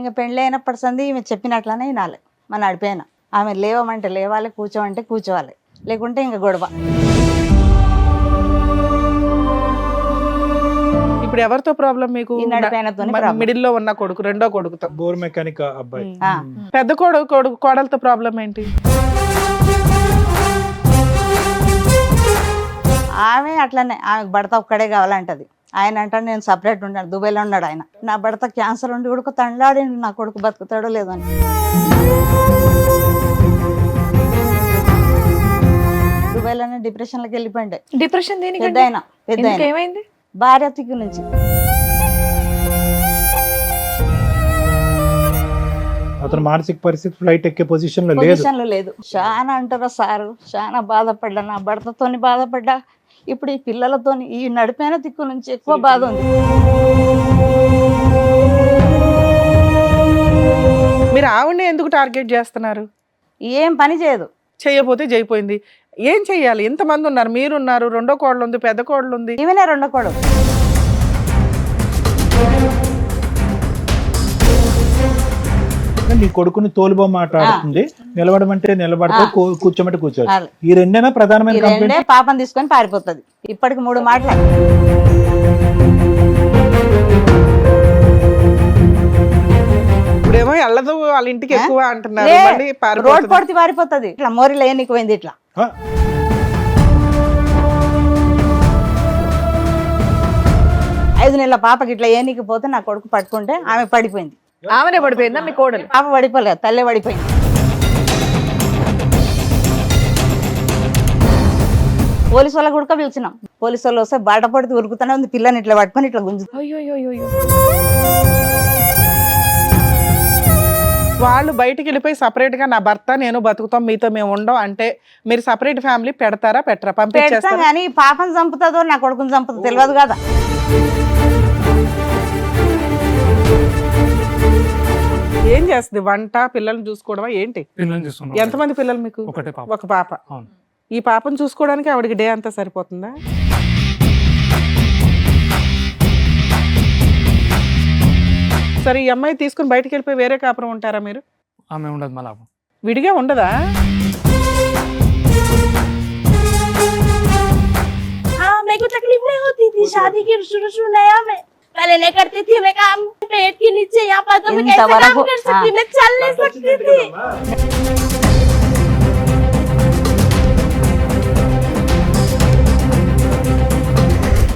ఇంకా పెళ్ళి అయినప్పటి సంది ఈమె చెప్పినట్లనే వినాలి మన నడిపోయిన. ఆమె లేవమంటే లేవాలి, కూర్చోమంటే కూర్చోవాలి, లేకుంటే ఇంకా గొడవ. ఇప్పుడు ఎవరితో ప్రాబ్లం మీకు? ఈ నడిపోయినతోనే problem. మిడిల్ లో ఉన్న కొడుకు, రెండో కొడుకుతో. బోర్ మెకానిక్ అబ్బాయి. ఆ. పెద్ద కోడలతో ప్రాబ్లం ఏంటి? ఆమె అట్లనే, ఆమెకు భర్త ఒక్కడే కావాలంటది. ఆయన అంటాడు నేను సపరేట్ ఉంటాను, దుబాయ్లో ఉన్నాడు ఆయన. నా భర్త క్యాన్సర్ ఉండి కూడా తండ్లాడిండు, నా కొడుకు బతుకుతాడో లేదో అని. దుబాయ్లోనే డిప్రెషన్లోకి వెళ్ళిపోయిండే. డిప్రెషన్ దేనికి? పెద్ద ఆయన ఏమైంది? భార్య తిక్కు నుంచి. అతను మానసిక పరిస్థితి ఫ్లైట్ ఎక్కే పొజిషన్ లో లేదు. పొజిషన్ లో లేదు. చాలా అంటారా సారు, చాలా బాధపడ్డా, నా భర్తతోని బాధపడ్డా, ఇప్పుడు ఈ పిల్లలతోని, ఈ నడిపోయిన దిక్కు నుంచి ఎక్కువ బాధ ఉంది. మీరు ఆవిడని ఎందుకు టార్గెట్ చేస్తున్నారు? ఏం పని చేయదు. చేయకపోతే చేయిపోయింది. ఏం చెయ్యాలి? ఎంతమంది ఉన్నారు? మీరున్నారు, రెండో కోడలు ఉంది, పెద్ద కోడలు ఉంది. ఈమెనే రెండో కొడు. నీ కొడుకుని తోలుబొమ్మ మాట్లాడుతుంది, నిలబడమంటే నిలబడతా, కూర్చోమంటే కూర్చోవాలి. ఈ రెండేనా ప్రధానమైన రెండే కంప్లైంట్? పాపం తీసుకొని పారిపోతుంది. ఇప్పటికి 3 మాటలు. ఇప్పుడేమో వెళ్ళదు వాళ్ళ ఇంటికి ఎక్కువ అంటున్నారు. మళ్ళీ రోడ్ పారిపోతుంది. పొడితే పారిపోతుంది. ఇట్లా మోరీలో ఏనికి పోయింది ఇట్లా. ఆ, 5 నెలల పాపకి ఇట్లా ఏనికి పోతే నా కొడుకు పట్టుకుంటే ఆమె పడిపోయింది. ఆమెనే పడిపోయిందా మీ కోడలు? పాప పడిపోలేదు, తల్లే పడిపోయింది. పోలీసు వాళ్ళకి కూడా పిలిచినాం. పోలీసు వాళ్ళు వస్తే బాట పడితే ఉరుకుతూనే ఉంది, పిల్లని ఇట్లా పట్టుకొని ఇట్లా గుంజు. అయ్యో. వాళ్ళు బయటికి వెళ్ళిపోయి సపరేట్ గా నా భర్త నేను బతుకుతాం, మీతో మేము ఉండం అంటే మీరు సపరేట్ ఫ్యామిలీ పెడతారా పెట్టరా? పెడతాం పంపించేస్తారా? కానీ పాపను చంపుతుందో నా కొడుకుని చంపుతుందో తెలియదు కదా. ఏం చేస్తుంది? వంట, పిల్లల్ని చూసుకోవడమా ఏంటి? పిల్లల్ని చూస్తున్నాం. ఎంతమంది పిల్లలు మీకు? ఒకటే పాప. ఒక పాప. అవును. ఈ పాపను చూసుకోవడానికి ఆవిడకి డే అంతా సరిపోతుందా? సరే, ఈ అమ్మాయి తీసుకుని బయటికి వెళ్ళిపోయి వేరే కాపురం ఉంటారా మీరు? ఆమె ఉండదు మళ్ళా. విడిగా ఉండదా? हाँ मेरे को तकलीफ नहीं होती थी शादी के शुरू नया में पहले नहीं करती थी मैं काम पेट के नीचे यहाँ पर तो मैं कैसे काम कर सकती मैं चल नहीं सकती थी।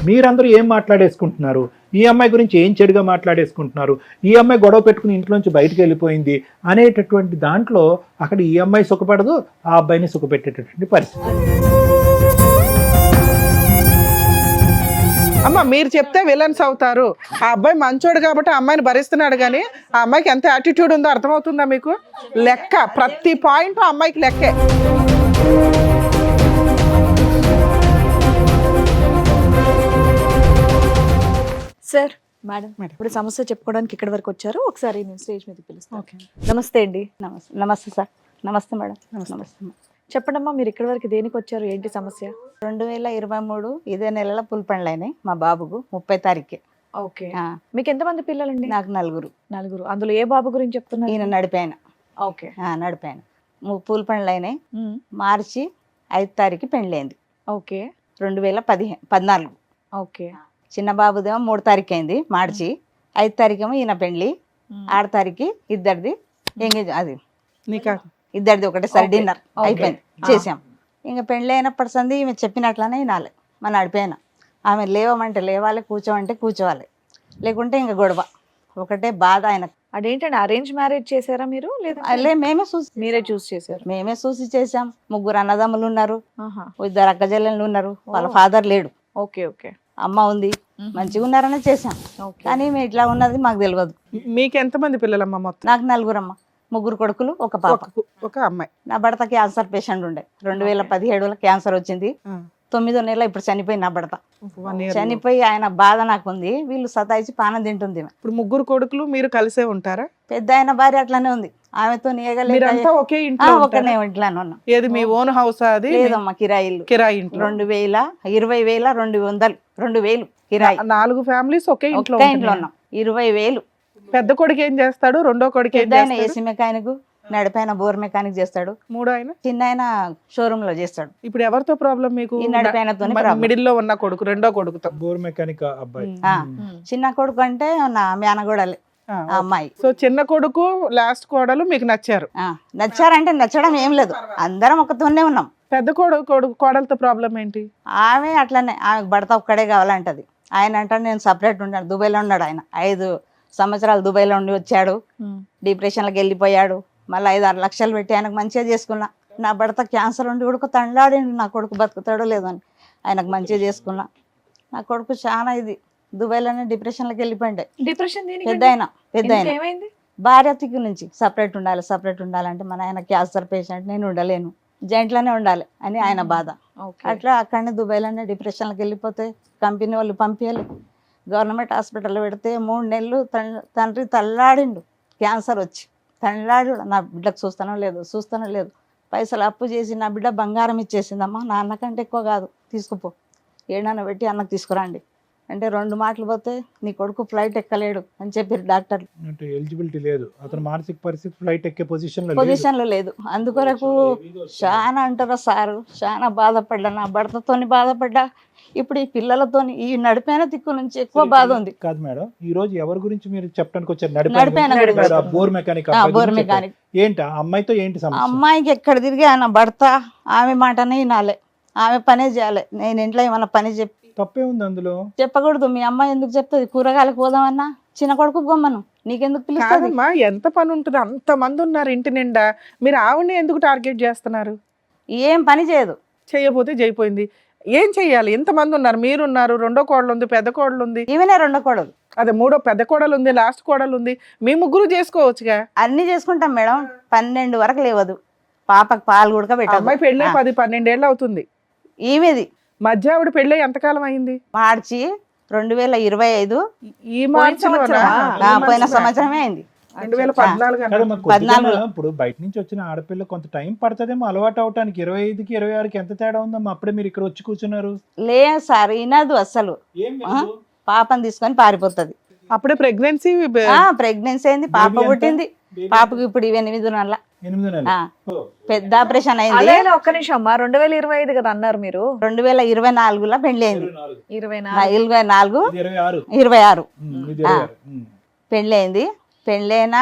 మీరందరూ ఏం మాట్లాడేసుకుంటున్నారు? ఈ అమ్మాయి గురించి ఏం చెడుగా మాట్లాడేసుకుంటున్నారు? ఈ అమ్మాయి గొడవ పెట్టుకుని ఇంట్లోంచి బయటకు వెళ్ళిపోయింది అనేటటువంటి దాంట్లో అక్కడ ఈ అమ్మాయి సుఖపడదు, ఆ అబ్బాయిని సుఖపెట్టేటటువంటి పరిస్థితి. అమ్మ మీరు చెప్తే విలన్స్ అవుతారు. ఆ అబ్బాయి మంచోడు కాబట్టి ఆ అమ్మాయిని భరిస్తున్నాడు, కానీ ఆ అమ్మాయికి ఎంత యాటిట్యూడ్ ఉందో అర్థమవుతుందా మీకు? లెక్క, ప్రతి పాయింట్ ఆ అమ్మాయికి లెక్కే. సార్, మేడం ఇప్పుడు సమస్య చెప్పుకోవడానికి ఇక్కడి వరకు వచ్చారు. ఒకసారి నేను స్టేజ్ మీద పిలుస్తాను. నమస్తే అండి. నమస్తే. నమస్తే సార్. నమస్తే మేడం. నమస్తే. చెప్పండమ్మా, మీరు ఇక్కడి వరకు దేనికి వచ్చారు? ఏంటి సమస్య? 2023 ఇదే నెలలో పులిపండ్లు అయినాయి మా బాబుకు 30 తారీఖు. ఓకే. మీకు ఎంతమంది పిల్లలండి? నాకు 4. నలుగురు. అందులో ఏ బాబు గురించి చెప్తున్నారు? ఈయన నడిపాయన. ఓకే. నడిపాయన. 3 పూలపండ్లు అయినాయి. మార్చి 5 తారీఖు పెళ్ళైంది. ఓకే. 2014. ఓకే. చిన్న బాబుదేమో 3 తారీఖు అయింది మార్చి. 5 తారీఖు ఏమో ఈయన పెళ్ళి. 6 తారీఖు ఇద్దరిది ఎంగేజ్, అది నీకా ఇద్దరిది ఒకటేసారి డిన్నర్ అయిపోయింది, చేసాం. ఇంకా పెళ్ళి అయినప్పటి సంది ఈమె చెప్పినట్లనే వినాలి మన నడిపోయిన. ఆమె లేవమంటే లేవాలి, కూర్చోమంటే కూర్చోవాలి, లేకుంటే ఇంకా గొడవ. ఒకటే బాధ ఆయన. అదేంటండి, అరేంజ్ మ్యారేజ్ చేశారా మీరు? లేదా మేమే చూసి మీరే చూస్ చేశారు? మేమే చూసి చేసాం. 3 అన్నదమ్ములు ఉన్నారు, ఆహా. 2 అక్కజల్లెళ్ళు ఉన్నారు. వాళ్ళ ఫాదర్ లేడు, ఓకే. ఓకే. అమ్మ ఉంది. మంచిగా ఉన్నారనే చేసాం, కానీ ఈమె ఇట్లా ఉన్నది మాకు తెలియదు. మీకు ఎంతమంది పిల్లలమ్మ మొత్తం? నాకు 4 అమ్మ, 3 కొడుకులు, 1 పాప. ఒక అమ్మాయి. నా భర్త క్యాన్సర్ పేషెంట్ ఉండే. 2017లో క్యాన్సర్ వచ్చింది. 9వ నెల ఇప్పుడు చనిపోయింది నా భర్త. 1 year. చనిపోయి ఆయన బాధ నాకుంది. వీళ్ళు సతాయిచి పానం తింటుంది. ఇప్పుడు 3 కొడుకులు, మీరు కలిసే ఉంటారా? పెద్ద ఆయన భార్య అట్లనే ఉంది. ఆమెతో మీరంతా ఒకే ఇంట్లో ఒకనే ఇంట్లోనే ఉన్నాం. ఏది మీ ఓన్ హౌస్? అది లేదమ్మా, కిరాయిలు. కిరాయి ఇంట్లో. 20,200 కిరాయి. 4 ఫ్యామిలీస్ ఒకే ఇంట్లో ఇంట్లో ఉన్నాం. 20,000 పెద్ద కొడుకు ఏం చేస్తాడు, రెండో కొడుకు ఏం పెద్ద ఆయన చేస్తాడు, ఏసీ మెకానిక్, నడిపైన బోర్ మెకానిక్ చేస్తాడు, మూడో ఆయన చిన్న ఆయన షోరూమ్ లో చేస్తాడు. ఇప్పుడు ఎవరితో ప్రాబ్లం మీకు? ఈ నడిపైనతోనే problem. మిడిల్ లో ఉన్న కొడుకు, రెండో కొడుకుతో. బోర్ మెకానిక్ అబ్బాయి. ఆ, చిన్న కొడుకు అంటే నా మేనగోడలే ఆ, ఆ అమ్మాయి. సో చిన్న కొడుకు లాస్ట్ కోడలు మీకు నచ్చారు. ఆ, నచ్చారంటే నచ్చడం ఏం లేదు, అందరం ఒకతోనే ఉన్నాం. పెద్ద కొడుకు కోడలతో ప్రాబ్లం ఏంటి? ఆమె అట్లనే, ఆమెకు భర్త ఒక్కడే కావాలంటది. ఆయన అంటాడు నేను సపరేట్ ఉన్నాడు, దుబాయ్లో ఉన్నాడు ఆయన. 5 సంవత్సరాలు దుబాయ్లో ఉండి వచ్చాడు, డిప్రెషన్లోకి వెళ్ళిపోయాడు. మళ్ళీ 5-6 లక్షలు పెట్టి ఆయనకు మంచిగా చేసుకున్నా. నా భర్త క్యాన్సర్ ఉండి కూడా తండ్లాడిండు, నా కొడుకు బతుకుతాడో లేదో అని. ఆయనకు మంచిగా చేసుకున్నా. నా కొడుకు చాలా ఇది దుబాయ్లోనే డిప్రెషన్లోకి వెళ్ళిపోయిండే. డిప్రెషన్ పెద్ద ఆయన ఏమైంది? భార్య తిక్కు నుంచి సపరేట్ ఉండాలంటే మన ఆయన క్యాన్సర్ పేషెంట్, నేను ఉండలేను, జాయింట్లోనే ఉండాలి అని ఆయన బాధ. అట్లా అక్కడనే దుబాయ్లోనే డిప్రెషన్లోకి వెళ్ళిపోతే కంపెనీ వాళ్ళు పంపించాలి. గవర్నమెంట్ హాస్పిటల్లో పెడితే 3 నెలలు తండ్రి తల్లాడిండు, క్యాన్సర్ వచ్చి తల్లాడు. నా బిడ్డకు చూస్తానో లేదు, పైసలు అప్పు చేసి నా బిడ్డ బంగారం ఇచ్చేసిందమ్మా, నా అన్నకంటే ఎక్కువ కాదు, తీసుకుపో, ఏడన్నా పెట్టి అన్నకు తీసుకురండి అంటే 2 మాటలు పోతే నీ కొడుకు ఫ్లైట్ ఎక్కలేడు అని చెప్పారు డాక్టర్లు. అంటే ఎలిజిబిలిటీ లేదు, అతను మానసిక పరిస్థితి ఫ్లైట్ ఎక్కే పొజిషన్ పొజిషన్లో లేదు. అందుకొరకు చాలా అంటారా సారు, చాలా బాధపడ్డా, నా భర్తతోని బాధపడ్డా, ఇప్పుడు ఈ పిల్లలతోని ఈ నడిపైన దిక్కు నుంచి ఎక్కువ బాధ ఉంది. కాదు మేడం, ఈ రోజు ఎవరి గురించి మీరు చెప్పడానికి వచ్చారు? నడిపైన గురించి. Bore mechanic bore mechanic. ఏంటి ఆ అమ్మాయితో ఏంటి సమస్య? అమ్మాయికి ఎక్కడ తిరిగి ఆయన భర్త ఆమె మాటనే వినాలి, ఆమె పనే చేయాలి. నేను ఇంట్లో ఏమన్నా పని తప్పే ఉంది అందులో? చెప్పకూడదు. మీ అమ్మాయి ఎందుకు చెప్తుంది? కూరగాయలకు పోదామన్నా చిన్న కొడుకు గొమ్మను, నీకెందుకు పిలుస్తుంది? కాదమ్మా, ఎంత పని ఉంటుంది, అంత మంది ఉన్నారు ఇంటి నిండా, మీరు ఆవిడని ఎందుకు టార్గెట్ చేస్తున్నారు? ఏం పని చేయదు. చేయకపోతే చేయిపోయింది, ఏం చెయ్యాలి? ఎంతమంది ఉన్నారు? మీరున్నారు, రెండో కోడలు ఉంది, పెద్ద కోడలు ఉంది, ఈమెనే రెండో కోడలు, అదే మూడో పెద్ద కోడలు ఉంది, లాస్ట్ కోడలు ఉంది, మీ ముగ్గురు చేసుకోవచ్చుగా. అన్ని చేసుకుంటాం మేడం. 12 వరకు లేవదు, పాపకు పాలు కూడా పెట్టదు. అమ్మాయి పెళ్ళి 10-12 ఏళ్ళు అవుతుంది. ఈమెది మధ్య ఆవిడ పెళ్ళి ఎంతకాలం అయింది? మార్చి 2025, ఈ మార్చిలోనా? పోయిన సంవత్సరమే అయింది. 2014 కదమ్మా, కొద్దిగా ఇప్పుడు బయట నుంచి వచ్చిన ఆడపిల్ల కొంత టైం పడుతుందేమో అలవాటు అవటానికి. 25కి 26కి ఎంత తేడా ఉందమ్మా? అప్పుడే మీరు ఇక్కడ వచ్చి కూర్చున్నారు. లేదు సార్, వినదు అసలు. పాపని తీసుకొని పారిపోతుంది. అప్పుడే ప్రెగ్నెన్సీ ప్రెగ్నెన్సీ అయింది, పాప పుట్టింది. పాపకు ఇప్పుడు 8 నెలల 8 నెలలు. పెద్ద ఆపరేషన్ అయింది. అదే ఒక్క నిమిషం అమ్మా, 2025 కదా అన్నారు మీరు? 2024లో పెళ్లి అయింది. 24 26 పెళ్లి అయింది. పెళ్లి అయినా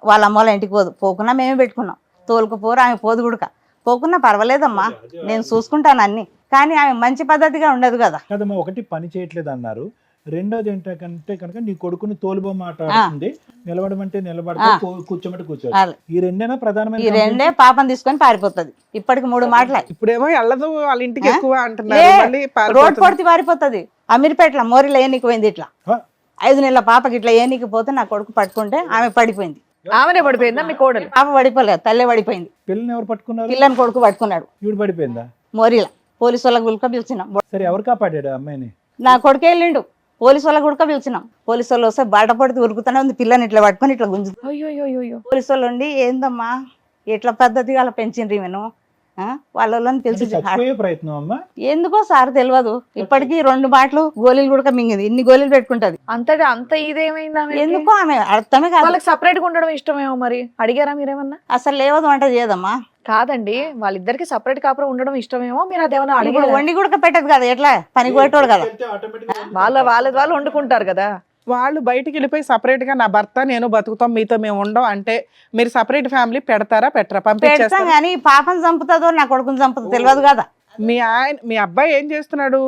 వాళ్ళ అమ్మ వాళ్ళ ఇంటికి పోకున్నా మేమే పెట్టుకున్నాం. తోలుకుపోరు, ఆమె పోదు గుడక పోకున్నా పర్వాలేదమ్మా, నేను చూసుకుంటాను అన్ని. కానీ ఆమె మంచి పద్ధతిగా ఉండదు కదా. కదమ్మా, ఒకటి పని చేయట్లేదు అన్నారు, రెండోది ఏంటంటే కనుక నీ కొడుకుని తోలుబొమ్మ ఆట ఆడుతుంది, నిలబడమంటే నిలబడతా, కూర్చోమంటే కూర్చోవాలి. ఈ రెండేనా ప్రధానమైన? ఈ రెండే. పాపం తీసుకొని పారిపోతుంది. ఇప్పటికి 3 మాటలు. ఇప్పుడేమో వెళ్ళదు వాళ్ళ ఇంటికి ఎక్కువ అంటున్నారు, మళ్ళీ రోడ్ పొడిచి పారిపోతుంది. అమీర్పేటలో మోరిలో ఏనికి పోయింది. ఇట్లా 5 నెలల పాపకి ఇట్లా ఏనికి పోతే నా కొడుకు పట్టుకుంటే ఆమె పడిపోయింది. ఆమెనే పడిపోయిందా మీ కోడలు? పాప పడిపోలేదు, తల్లే పడిపోయింది. పిల్లని ఎవరు పట్టుకున్నారు? పిల్లని కొడుకు పట్టుకున్నాడు. ఈవిడ పడిపోయిందా? మోరిలా పోలీసు వాళ్ళకి గుల్క పిలిచినాం. సరే, ఎవరు కాపాడాడు అమ్మాయిని? నా కొడుకే వెళ్ళిండు. పోలీసు వాళ్ళకి గుడక పిలిచినాం. పోలీసు వాళ్ళు వస్తే బాట పడితే ఉరుకుతూనే ఉంది, పిల్లని ఇట్లా పట్టుకొని ఇట్లా గుంజు. అయ్యో. పోలీసు వాళ్ళు ఉండి ఏందమ్మా ఎట్లా పద్ధతిగా అలా పెంచిండ్రి నేను వాళ్ళని పిలిచి చచ్చిపోయే ప్రయత్నం అమ్మా? ఎందుకో సార్ తెలియదు. ఇప్పటికీ 2 బాటలు గోళీలు కూడా మింగింది. ఇన్ని గోళీలు పెట్టుకుంటది. అంత ఇదేమైందా? ఎందుకో ఆమె అర్థమే కాదు. వాళ్ళకి సపరేట్ గా ఉండడం ఇష్టమేమో. మరి అడిగారా మీరేమన్నా? అసలు లేవదు వంట చేయదమ్మా. కాదండి, వాళ్ళిద్దరికి సపరేట్ కాపురం ఉండడం ఇష్టమేమో. మీరు అదేమన్నా ఇప్పుడు అడిగారు? వండి కూడా పెట్టదు కదా, ఎట్లా పని పోయేటోడు కదా. వాళ్ళు వండుకుంటారు కదా. వాళ్ళు బయటికి వెళ్ళిపోయి సపరేట్ గా నా భర్త నేను బతుకుతాం, మీతో మేము ఉండం అంటే మీరు సపరేట్ ఫ్యామిలీ పెడతారా పెట్టరా? పెడతాం పంపించేస్తాం. కానీ పాపం చంపుతుందో నా కొడుకుని చంపుతుందో తెలియదు కదా. మీ అబ్బాయి ఏం చేస్తున్నాడు?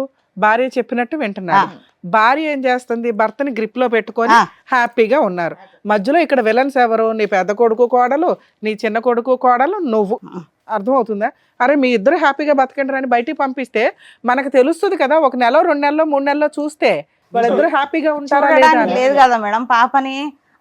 భార్య చెప్పినట్టు వింటున్నాడు. భార్య ఏం చేస్తుంది? భర్తని గ్రిప్ లో పెట్టుకొని హ్యాపీగా ఉన్నారు. మధ్యలో ఇక్కడ విలన్స్ ఎవరు? నీ పెద్ద కొడుకు కోడలు, నీ చిన్న కొడుకు కోడలు, నువ్వు. అర్థమవుతుందా? అరే మీ ఇద్దరు హ్యాపీగా బతకండి అని బయటికి పంపిస్తే మనకు తెలుస్తుంది కదా. 1 నెల 2 నెలలో 3 నెలల్లో చూస్తే వాళ్ళిద్దరు హ్యాపీగా ఉంటారా లేదా? లేదు కదా మేడం. పాపని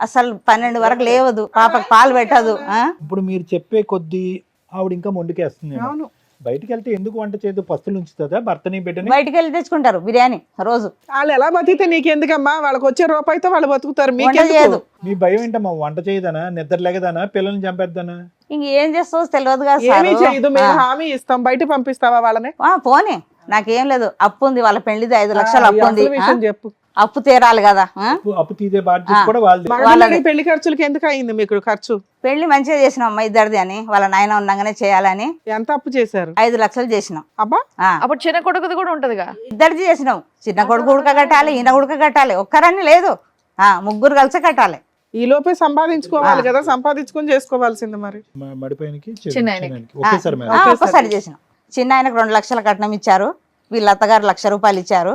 అసలు 12 వరకు లేవదు, పాపకు పాలు పెట్టదు. ఇప్పుడు మీరు చెప్పే కొద్దీ ఆవిడ ఇంకా మొండికేస్తుంది. అవును. బయటికి వెళ్తే ఎందుకు వంట చేయదు? పస్తులు ఉంచుతుందా భర్తని బిడ్డని? బయటికి వెళ్ళి తెచ్చుకుంటారు బిర్యానీ రోజు. వాళ్ళు ఎలా బతికితే నీకెందుకమ్మా? వాళ్ళకి వచ్చే రూపాయితో వాళ్ళు బతుకుతారు, మీకేందుకు? చేయదు. మీ భయం ఏంటమ్మా? వంట చేయదనా, నిద్ర లేగదనా, పిల్లల్ని చంపేద్దనా? ఇంకేం చేస్తావు తెలియదు కదా ఏమీ సార్. చేయదు, మేము హామీ ఇస్తాం. బయట పంపిస్తావా వాళ్ళని? పోనీ, నాకేం లేదు. అప్పు ఉంది, వాళ్ళ పెళ్లిది 5 లక్షలు అప్పు ఉంది. అసలు విషయం చెప్పు. అప్పు తీరాలి కదా ఆ? అప్పు తీసే బాధ్యత కూడా వాళ్ళది. మగపిల్లడి పెళ్లి ఖర్చులకి ఎందుకు అయింది మీకు ఖర్చు? పెళ్లి మంచిగా చేసినాం అమ్మ ఇద్దరిది అని, వాళ్ళ నాయన ఉండగానే చేయాలని ఎంత అప్పు చేశారు? 5 లక్షలు చేసినాం. అబ్బా, ఆ, అప్పుడు చిన్న కొడుకుది కూడా ఉంటదిగా. ఇద్దరిది చేసినాం. చిన్న కొడుకు ఉడక కట్టాలి, ఈయన ఉడక కట్టాలి, ఒక్కరని లేదు, ముగ్గురు కలిసి కట్టాలి. ఈ లోపే సంపాదించుకోవాలి కదా, సంపాదించుకొని చేసుకోవాల్సింది మరి. మడిపోయినకి చిన్నాయనకి. ఒకేసారి మేడం. ఒక్కసారి చేసినాం. చిన్న ఆయనకు 2 లక్షల కట్నం ఇచ్చారు, వీళ్ళ అత్తగారు 1,00,000 రూపాయలు ఇచ్చారు.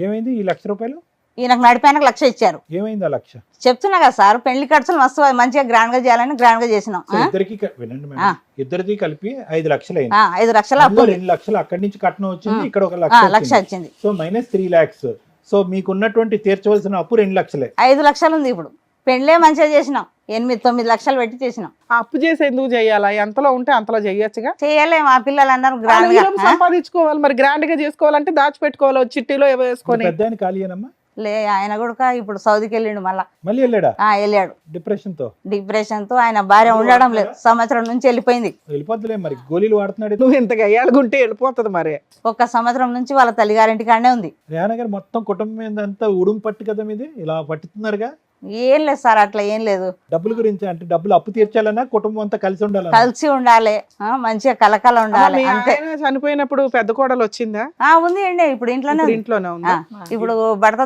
ఏమైంది ఈ 1,00,000 రూపాయలు? ఈయనకు నడిపోయినకు 1,00,000 ఇచ్చారు. ఏమైంది ఆ 1,00,000? చెప్తున్నా కదా సార్, పెళ్లి ఖర్చులు మస్తు మంచిగా గ్రాండ్ గా చేయాలని గ్రాండ్ గా చేసినాం. సో ఇద్దరికి వినండి మేడం, ఇద్దరిది కలిపి 5 లక్షలు అయింది. 5 లక్షల అప్పు, 2 లక్షలు అక్కడి నుంచి కట్నం వచ్చింది, ఇక్కడ 1 లక్ష వచ్చింది. So minus 3 lakhs. సో మీకున్నటువంటి తీర్చవలసిన అప్పు 2 లక్షలే. 5 లక్షలు ఉంది ఇప్పుడు. పెళ్లే మంచిగా చేసినాం, 8-9 లక్షలు పెట్టి చేసినాం. ఆ అప్పు చేసి ఎందుకు చెయ్యాలా? ఎంతలో ఉంటే అంతలో చెయ్యొచ్చుగా. చేయలేము, ఆ పిల్లలు అన్నారు గ్రాండ్ ఈ గా. లోపు సంపాదించుకోవాలి మరి, గ్రాండ్ గా చేసుకోవాలంటే దాచిపెట్టుకోవాలి, చిట్టీలో ఏవో వేసుకొని. పెద్ద ఆయన ఖాళీయేనమ్మా? లే, ఆయన కూడా ఇప్పుడు సౌదీకి వెళ్ళిండు మళ్ళా. మళ్ళీ వెళ్ళాడా? వెళ్ళాడు. డిప్రెషన్ తో? డిప్రెషన్ తో ఆయన భార్య ఉండడం లేదు, సంవత్సరం నుంచి వెళ్ళిపోయింది. వెళ్ళిపోద్దులే మరి, గోళీలు వాడుతున్నాడు. నువ్వు ఇంతగా అయ్యాడుకుంటే వెళ్ళిపోతుంది మరి. 1 సంవత్సరం నుంచి వాళ్ళ తల్లిగారింటికాడనే ఉంది. రేనా గారు మొత్తం కుటుంబం ఏందంతా ఉడుం పట్టు కదా మీది, ఇలా పట్టుతున్నారుగా. ఏం లేదు సార్, అట్లా ఏం లేదు. డబ్బుల గురించి అంటే డబ్బులు అప్పు తీర్చాలన్నా కుటుంబం అంతా కలిసి ఉండాలి. కలిసి ఉండాలి, మంచిగా కలకల ఉండాలి, మీ అంతే. ఆయన చనిపోయినప్పుడు పెద్ద కోడలు వచ్చిందా? ఉంది అండి, ఇప్పుడు ఇంట్లోనే ఇప్పుడు ఉంది. ఇంట్లోనే ఉందా? ఇప్పుడు భర్త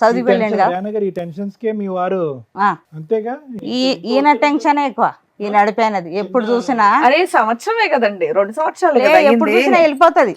సౌదీకి వెళ్ళిండు కదా. రేనా గారు ఈ టెన్షన్స్ కే మీ వారు అంతేగా. ఈయన టెన్షన్ ఎక్కువ, ఈ నడిపోయినది ఎప్పుడు చూసినా. అరే సంవత్సరమే కదండి, 2 సంవత్సరాలు లే, కదా ఎప్పుడు అయింది. చూసినా వెళ్ళిపోతది.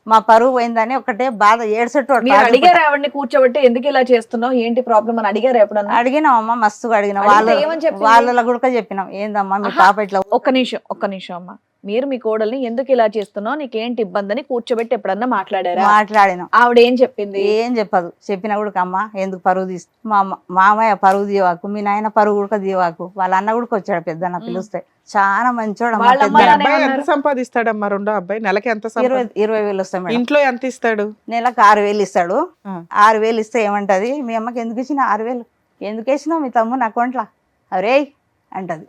మా పరువు పోయిందని ఒకటే బాధ, ఏడ్సట్టు మీరు అడిగారు ఆవిడని కూర్చోబెట్టి ఎందుకు ఇలా చేస్తున్నావు, ఏంటి ప్రాబ్లం అని అడిగారు ఎప్పుడన్నా? అడిగినాం అమ్మ, మస్తుగా అడిగినాం. అడిగితే ఏమని చెప్పింది? వాళ్ళ కూడా చెప్పినాం, ఏందమ్మా మీ పాప ఇట్లా. ఒక్క నిమిషం అమ్మ, మీరు మీ కోడల్ని ఎందుకు ఇలా చేస్తున్నావు, నీకేంటి ఇబ్బంది అని కూర్చోబెట్టి ఎప్పుడన్నా మాట్లాడారా? మాట్లాడినాం. ఆవిడ ఏం చెప్పింది? ఏం చెప్పదు. చెప్పినా కూడా అమ్మ ఎందుకు పరువు తీస్తు, మా మామయ్య పరువు దీవాకు, మీ నాయన పరువు కూడా దీవాకు, వాళ్ళ అన్న కూడా వచ్చాడు పెద్దన్న పిలుస్తే. చాలా మంచోడు అమ్మ, వాళ్ళ పెద్ద అమ్మ మీ అబ్బాయి ఎంత సంపాదిస్తాడమ్మా? రెండో అబ్బాయి నెలకి ఎంత 20,000 వస్తాయి మేడం. ఇంట్లో ఎంత ఇస్తాడు? నెలకు 6,000 ఇస్తాడు. ఆ. 6,000 ఇస్తే ఏమంటది, మీ అమ్మకి ఎందుకు ఇచ్చిన 6,000, ఎందుకు వేసినావు మీ తమ్ముని అకౌంట్లో అరే అంటది.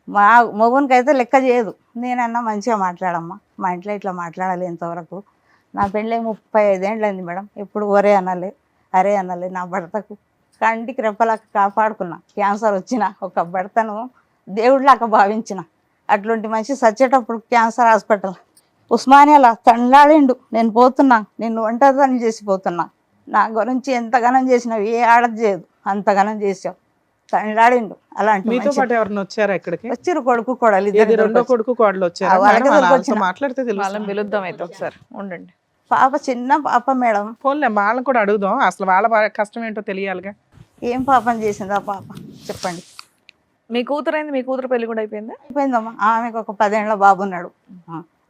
మా మొగునికి అయితే లెక్క చేయదు. నేనన్నా మంచిగా మాట్లాడమ్మా, మా ఇంట్లో ఇట్లా మాట్లాడాలి ఇంతవరకు. నా పెళ్ళి 35 ఏళ్ళు అయింది మేడం, ఎప్పుడు ఒరే అనలే అరే అనలే. నా భర్తకు కంటికి రెప్పలాగా కాపాడుకున్నా. క్యాన్సర్ వచ్చిన ఒక భర్తను దేవుడిలాగా భావించిన. అట్లాంటి మనిషి సచ్చేటప్పుడు క్యాన్సర్ హాస్పిటల్ ఉస్మానియాలో తండ్లాడిండు. నేను పోతున్నా, నేను ఒంటరిని చేసిపోతున్నా. నా గురించి ఎంతగానం చేసినావు, ఏ ఆడది చేయదు, అంతగానం చేసావు. తండ్లాడిండు. అలాంటి మీతో మనిషి. పాటు ఎవరిని వచ్చారా ఇక్కడికి? వచ్చిర్రు కొడుకు కోడలు ఏది ఇద్దరు. రెండో కొడుకు కోడలు వచ్చారా? వాళ్ళకే మేడం, వాళ్ళతో వచ్చిన. మాట్లాడితే వాళ్ళని తెలుసు. పిలుద్దాం అయితే ఒకసారి, ఉండండి. పాప చిన్న పాప మేడం. ఫోన్లే, వాళ్ళని కూడా అడుగుదాం, అసలు వాళ్ళ కష్టం ఏంటో తెలియాలిగా. ఏం పాపం చేసింది ఆ పాప చెప్పండి. మీ కూతురు అయింది, మీ కూతురు పెళ్లి కూడా అయిపోయిందా? అయిపోయిందమ్మా. ఆమెకు ఒక 10 ఏళ్ల బాబు ఉన్నాడు.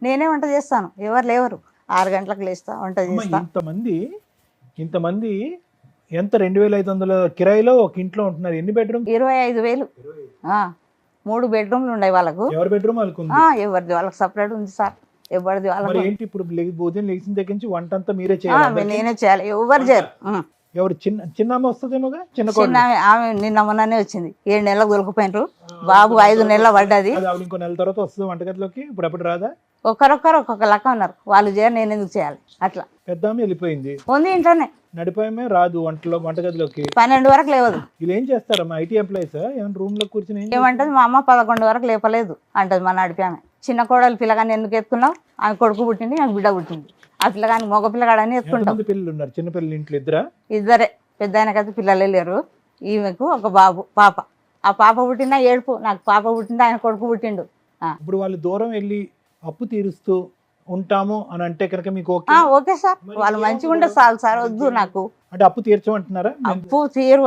నేనే వంట చేస్తాను, ఎవరు లేవరు. 6 గంటలకు లేస్తా, వంట చేస్తా. ఇంతమంది ఎంత 2,500 కిరాయిలో ఒక ఇంట్లో ఉంటున్నారు. ఎన్ని బెడ్రూమ్? 25,000. 3 బెడ్రూమ్లు ఉన్నాయి వాళ్ళకు. ఎవరి బెడ్రూమ్ వాళ్ళకు ఉంది? ఎవరిది వాళ్ళకి సపరేట్ ఉంది సార్, ఎవరిది మరి వాళ్ళకి. ఏంటి ఇప్పుడు ఉదయం లేచిన దగ్గర నుంచి వంట అంతా మీరే చేయాలి? నేనే చేయాలి, ఎవరు చేయరు. ఎవరు చిన్నమ్మ వస్తుందేమోగా? చిన్న చిన్న ఆమె నిన్న మొన్ననే వచ్చింది, 7 నెలలకు దొరికిపోయినారు. బాబు 5 నెలల పడ్డది. ఆవిడ ఇంకో నెల తర్వాత వస్తుంది వంటగదిలోకి. ఇప్పుడు అప్పుడు రాదా? ఒక్కరొక్కరు ఒక్కొక్క లెక్క ఉన్నారు. వాళ్ళు చేయరు, నేను ఎందుకు చేయాలి? అట్లా పెద్ద ఆమె వెళ్ళిపోయింది, ఉంది ఇంట్లోనే. నడిపోయమే రాదు వంటగదిలోకి. 12 వరకు లేవదు. వీళ్ళు ఏం చేస్తారమ్మా? ఐటీ ఎంప్లాయీస్ ఏమైనా రూమ్ లో కూర్చొని ఏమంటది, మా అమ్మ 11 వరకు లేపలేదు అంటది. మా నడిపి ఆమె. చిన్న కోడలు పిల్లగాని ఎందుకు ఎత్తుకున్నావు, ఆమె కొడుకు పుట్టింది, ఆమె బిడ్డ పుట్టింది. ఆ పిల్లగాని మగ పిల్లగాడని ఎత్తుకుంటాం. ఎంతమంది పిల్లలు ఉన్నారు? చిన్న పిల్లలు ఇంట్లో ఇద్దరా? ఇద్దరే. పెద్ద ఆయనకైతే పిల్లలే లేరు. ఈమెకు ఒక బాబు పాప. ఆ పాప పుట్టినా ఏడుపు, నాకు పాప పుట్టింది, ఆయన కొడుకు పుట్టిండు. ఇప్పుడు వాళ్ళు దూరం వెళ్ళి అప్పు తీరుస్తూ ఉంటాము అని అంటే కనుక మీకు ఓకే? ఓకే సార్, వాళ్ళు మంచిగా ఉంటే చాలు సార్, వద్దు నాకు. అంటే అప్పు తీర్చమంటున్నారా? అప్పు తీరు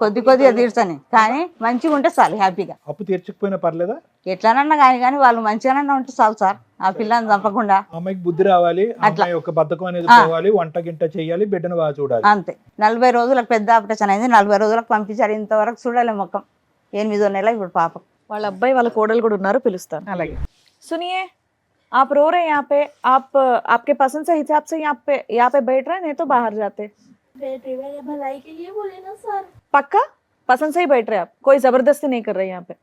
కొద్దిగా తీర్చని, కానీ మంచిగా ఉంటే చాలు, హ్యాపీగా. అప్పు తీర్చకపోయినా పర్లేదా? ఎట్లనన్నా కానీ వాళ్ళు మంచిగానన్నా ఉంటే చాలు సార్, ఆ పిల్లని చంపకుండా. అమ్మాయికి బుద్ధి రావాలి, అమ్మాయి యొక్క బద్ధకం అనేది పోవాలి, వంట గింట చేయాలి, బిడ్డను బాగా చూడాలి, అంతే. 40 రోజులకు పెద్ద ఆపరేషన్ అయింది, 40 రోజులకు పంపించారు. ఇంతవరకు చూడాలి ముఖం. 8వ నెల ఇప్పుడు పాప. వాళ్ళ అబ్బాయి వాళ్ళ కోడలు కూడా ఉన్నారు, పిలుస్తాను. అలాగే. सुनिए, आप रो रहे हैं यहाँ पे, आप आपके पसंद से हिसाब से यहाँ पे बैठ रहे हैं, नहीं तो बाहर जाते। बेटे मेरे भलाई के लिए बोले ना सर। पक्का पसंद से ही बैठ रहे हैं आप, कोई जबरदस्ती नहीं कर रहे यहाँ पे?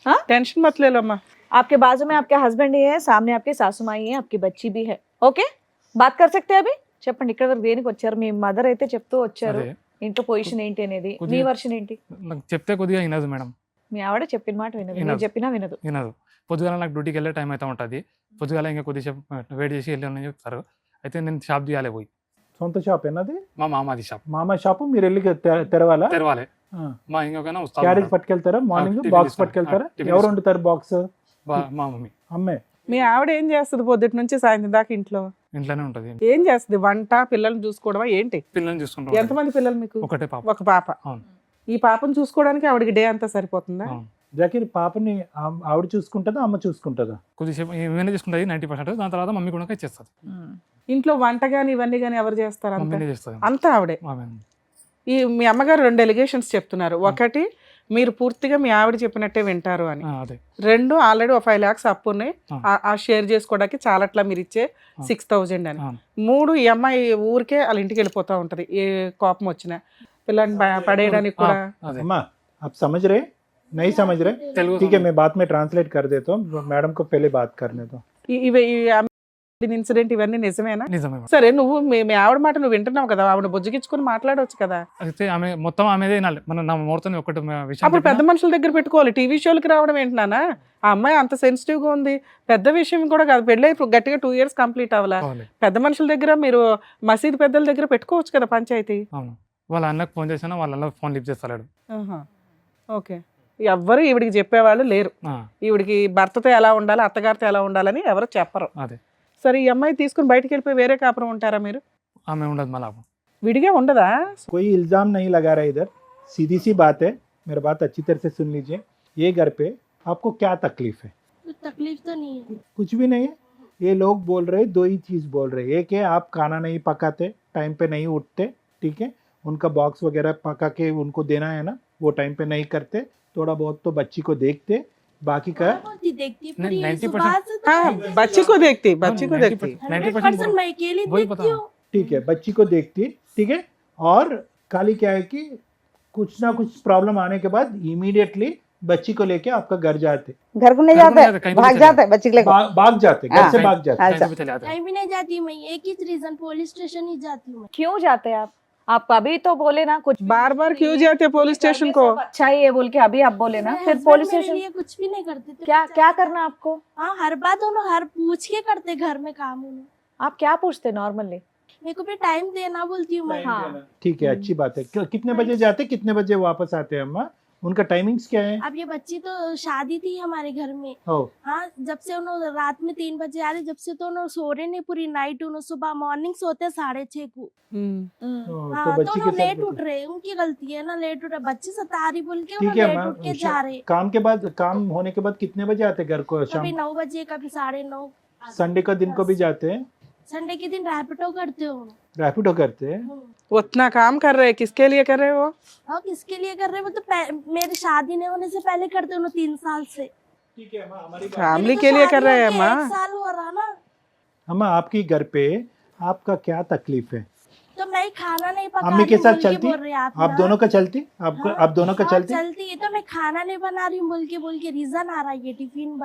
हाँ, टेंशन मत ले लो अम्मा। आपके बाजू में आपके हस्बैंड ही है, सामने आपकी सासू माई है, आपकी बच्ची भी है। ओके, बात कर सकते हैं अभी? చెప్పండి ఇక్కడ వరకు దేనికి వచ్చారు? మీ మదర్ అయితే చెప్తూ వచ్చారు అదే ఇంట్లో పొజిషన్ ఏంటి అనేది. మీ కొద్దిగా- వర్షన్ ఏంటి? నాకు చెప్తే కొద్దిగా వినదు మేడం, మీ ఆవిడ చెప్పిన మాట వినదు, మీరు వినదు. చెప్పినా వినదు. వినదు. పొద్దుగాల నాకు డ్యూటీకి వెళ్ళే టైం అయితే ఉంటుంది, పొద్దుగాల ఇంకా కొద్దిసేపు వెయిట్ చేసి వెళ్ళాలని చెప్తారు. అయితే నేను షాప్ తీయాలి పోయి, సొంత షాప్ ఏనది? మా మామది షాప్ మామ షాపు మీరు వెళ్ళి తెరవాలా? తెరవాలి. ఆ. మా ఇంకొకైనా క్యారేజ్ పట్టుకెళ్తారా? మార్నింగ్ టిఫిన్ బాక్స్ ఇస్తాను. పట్టుకెళ్తారా? టిఫిన్ ఎవరు ఇస్తాను. వండుతారు బాక్స్? మా మమ్మీ అమ్మే. మీ ఆవిడ ఏం చేస్తుంది పొద్దుటి నుంచి సాయంత్రం దాకా ఇంట్లో? ఇంట్లోనే ఉంటుంది. ఏం చేస్తుంది? వంట, పిల్లల్ని చూసుకోవడమా ఏంటి? పిల్లల్ని చూసుకుంటాం. ఎంతమంది పిల్లలు మీకు? ఒకటే పాప. ఒక పాప. అవును. ఈ పాపను చూసుకోవడానికి ఆవిడకి డే అంతా సరిపోతుందా? అవును. జాకీర్ పాపని ఆవిడ చూసుకుంటుందా అమ్మ చూసుకుంటుందా? కొద్దిసేపు ఏమైనా చేసుకుంటుంది 90%, దాని తర్వాత మమ్మీ కూడా ఇచ్చేస్తుంది. ఇంట్లో వంట గాని ఇవన్నీ గాని ఎవరు చేస్తారు? అంతా మమ్మీనే చేస్తుంది. అంతా ఆవిడే. ఆమె ఈ మీ అమ్మగారు 2 ఎలిగేషన్స్ చెప్తున్నారు. ఒకటి, మీరు పూర్తిగా మీ ఆవిడ చెప్పినట్టే వింటారు అని. అదే 2, ఆల్రెడీ 5 lakhs అప్పు ఉన్నాయి, ఆ. ఆ షేర్ చేసుకోవడానికి చాలట్లా మీరు ఇచ్చే 6,000 అని. అవును. 3, ఈ అమ్మాయి ఊరికే వాళ్ళ ఇంటికి వెళ్ళిపోతా ఉంటది ఏ కోపం వచ్చినా, పిల్లల్ని పడేయడానికి కూడా. అదే अम्मा आप समझ रहे? नहीं समझ रहे? తెలుగు ठीक है, मैं बाद में ट्रांसलेट कर देता हूँ, मैडम को पहले बात करने दो. ఇవి ఇన్సిడెంట్ ఇవన్నీ నిజమేనా? నిజమే. సరే, నువ్వు మీ ఆవిడ మాట నువ్వు వింటున్నావు కదా, ఆవిడ బుజ్జగించుకుని మాట్లాడవచ్చు కదా. అయితే ఆమె మొత్తం ఆమెదే వినాలి. మన నా మూర్తం ఒకటి విషయం అప్పుడు పెద్ద చెప్పినా, మనుషుల దగ్గర పెట్టుకోవాలి. టీవీ షోలకి రావడం ఏంటన్నా? ఆ అమ్మాయి అంత సెన్సిటివ్ గా ఉంది, పెద్ద విషయం కూడా కాదు. పెళ్ళి గట్టిగా 2 years కంప్లీట్ అవ్వాలా. కావాలి. పెద్ద మనుషుల దగ్గర, మీరు మసీదు పెద్దల దగ్గర పెట్టుకోవచ్చు కదా పంచాయతీ. అవును. వాళ్ళ అన్నకు ఫోన్ చేసినా వాళ్ళ అన్న ఫోన్ లిఫ్ట్ చేస్తాడు. ఓకే, ఎవ్వరు ఈవిడికి చెప్పేవాళ్ళు లేరు. ఈవిడికి భర్తతో ఎలా ఉండాలి, అత్తగారితో ఎలా ఉండాలని ఎవరు చెప్పరు. అదే. సరే, ఈ అమ్మాయి తీసుకుని బయటకు వెళ్ళిపోయి వేరే కాపురం ఉంటారా మీరు? ఆమె ఉండదు మళ్ళీ. విడిగా ఉండదా? कोई इल्जाम नहीं लगा रहा इधर, सीधी सी बात है, मेरी बात अच्छी तरह से सुन लीजिए. ये घर पे आपको क्या तकलीफ है? कुछ तकलीफ तो नहीं है। कुछ भी नहीं है. ये लोग बोल रहे 2 ही चीज बोल रहे. एक है आप खाना नहीं पकाते, टाइम पे नहीं उठते, ठीक है, उनका बॉक्स वगैरह पका के उनको देना है ना, वो टाइम पे नहीं करते, थोड़ा बहुत तो बच्ची को देखते, बाकी का बहुत ही देखती नहीं, पूरी 90% सुबह से तो हाँ, मैं बच्ची को देखती, बच्ची को देखती. 100% मैं अकेली वही देखती बता। हूँ। ठीक है, बच्ची को देखती, ठीक है. और खाली क्या है कि कुछ ना कुछ प्रॉब्लम आने के बाद इमीडिएटली बच्ची को लेके आपका घर जाते, घर को नहीं घर को नहीं जाते, जाते, कहीं पे भाग भी जाते हैं बच्ची के लेकर। भाग जाते, घर हाँ, से भाग जाते. अच्छा। कहीं भी नहीं जाती मैं, एक ही रीजन, पुलिस स्टेशन ही जाती हूँ मैं। क्यों जाते हैं आप अभी तो बोले ना कुछ बार बार क्यों जाते पुलिस स्टेशन को? अच्छा ही है बोल के अभी आप बोले ना, मेरे फिर husband पुलिस मेरे स्टेशन लिए कुछ भी नहीं करते थे। क्या क्या करना आपको? हाँ, हर बात उन्होंने हर पूछ के करते घर में काम उन्होंने। आप क्या पूछते नॉर्मली? मेरे को भी टाइम देना बोलती हूँ मैं। हाँ। ठीक है, अच्छी बात है. कितने बजे जाते, कितने बजे वापस आते हैं अम्मा? उनका टाइमिंग्स क्या है? अब ये बच्ची तो शादी थी हमारे घर में। ओ, हाँ, जब से उन्होंने रात में 3 बजे आ रहे, जब से तो उन्होंने सो रहे नहीं पूरी नाइट, उन्होंने सुबह मॉर्निंग सोते 6:30 को। तो हाँ, तो बच्ची के उन्होंने लेट साथ उठ रहे, उनकी गलती है ना, लेट उठ रहे, बच्चे सता रही बोल के ठीक उन्होंने है लेट अम्मा. उठ के जा रहे। काम के बाद, काम होने के बाद कितने बजे आते घर को? शाम, कभी 9 बजे, कभी 9:30। संडे का दिन को भी जाते हैं? संडे के दिन रैपिडो करते हो। रैपिडो करते हैं? उतना काम कर रहे हैं, किसके लिए कर रहे हो? और किसके लिए कर रहे हैं? वो तो मेरी शादी नहीं होने से पहले करते हो 3 साल से। ठीक है अम्मा, हमारी फैमिली मेरी तो के लिए कर शादी रहे हैं होके माँ. 1 साल हो रहा ना, अम्मा आपकी घर पे आपका क्या तकलीफ है? तो मैं खाना नहीं पका अम्मी के रही साथ बोल के चलती? बोल रहे हैं आप ना। दोनों का चलती? आपको हाँ, आप दोनों का हाँ, चलती? चलती है, तो मैं खाना नहीं बना रही हूँ बोल के रीजन आ रहा है ये टिफिन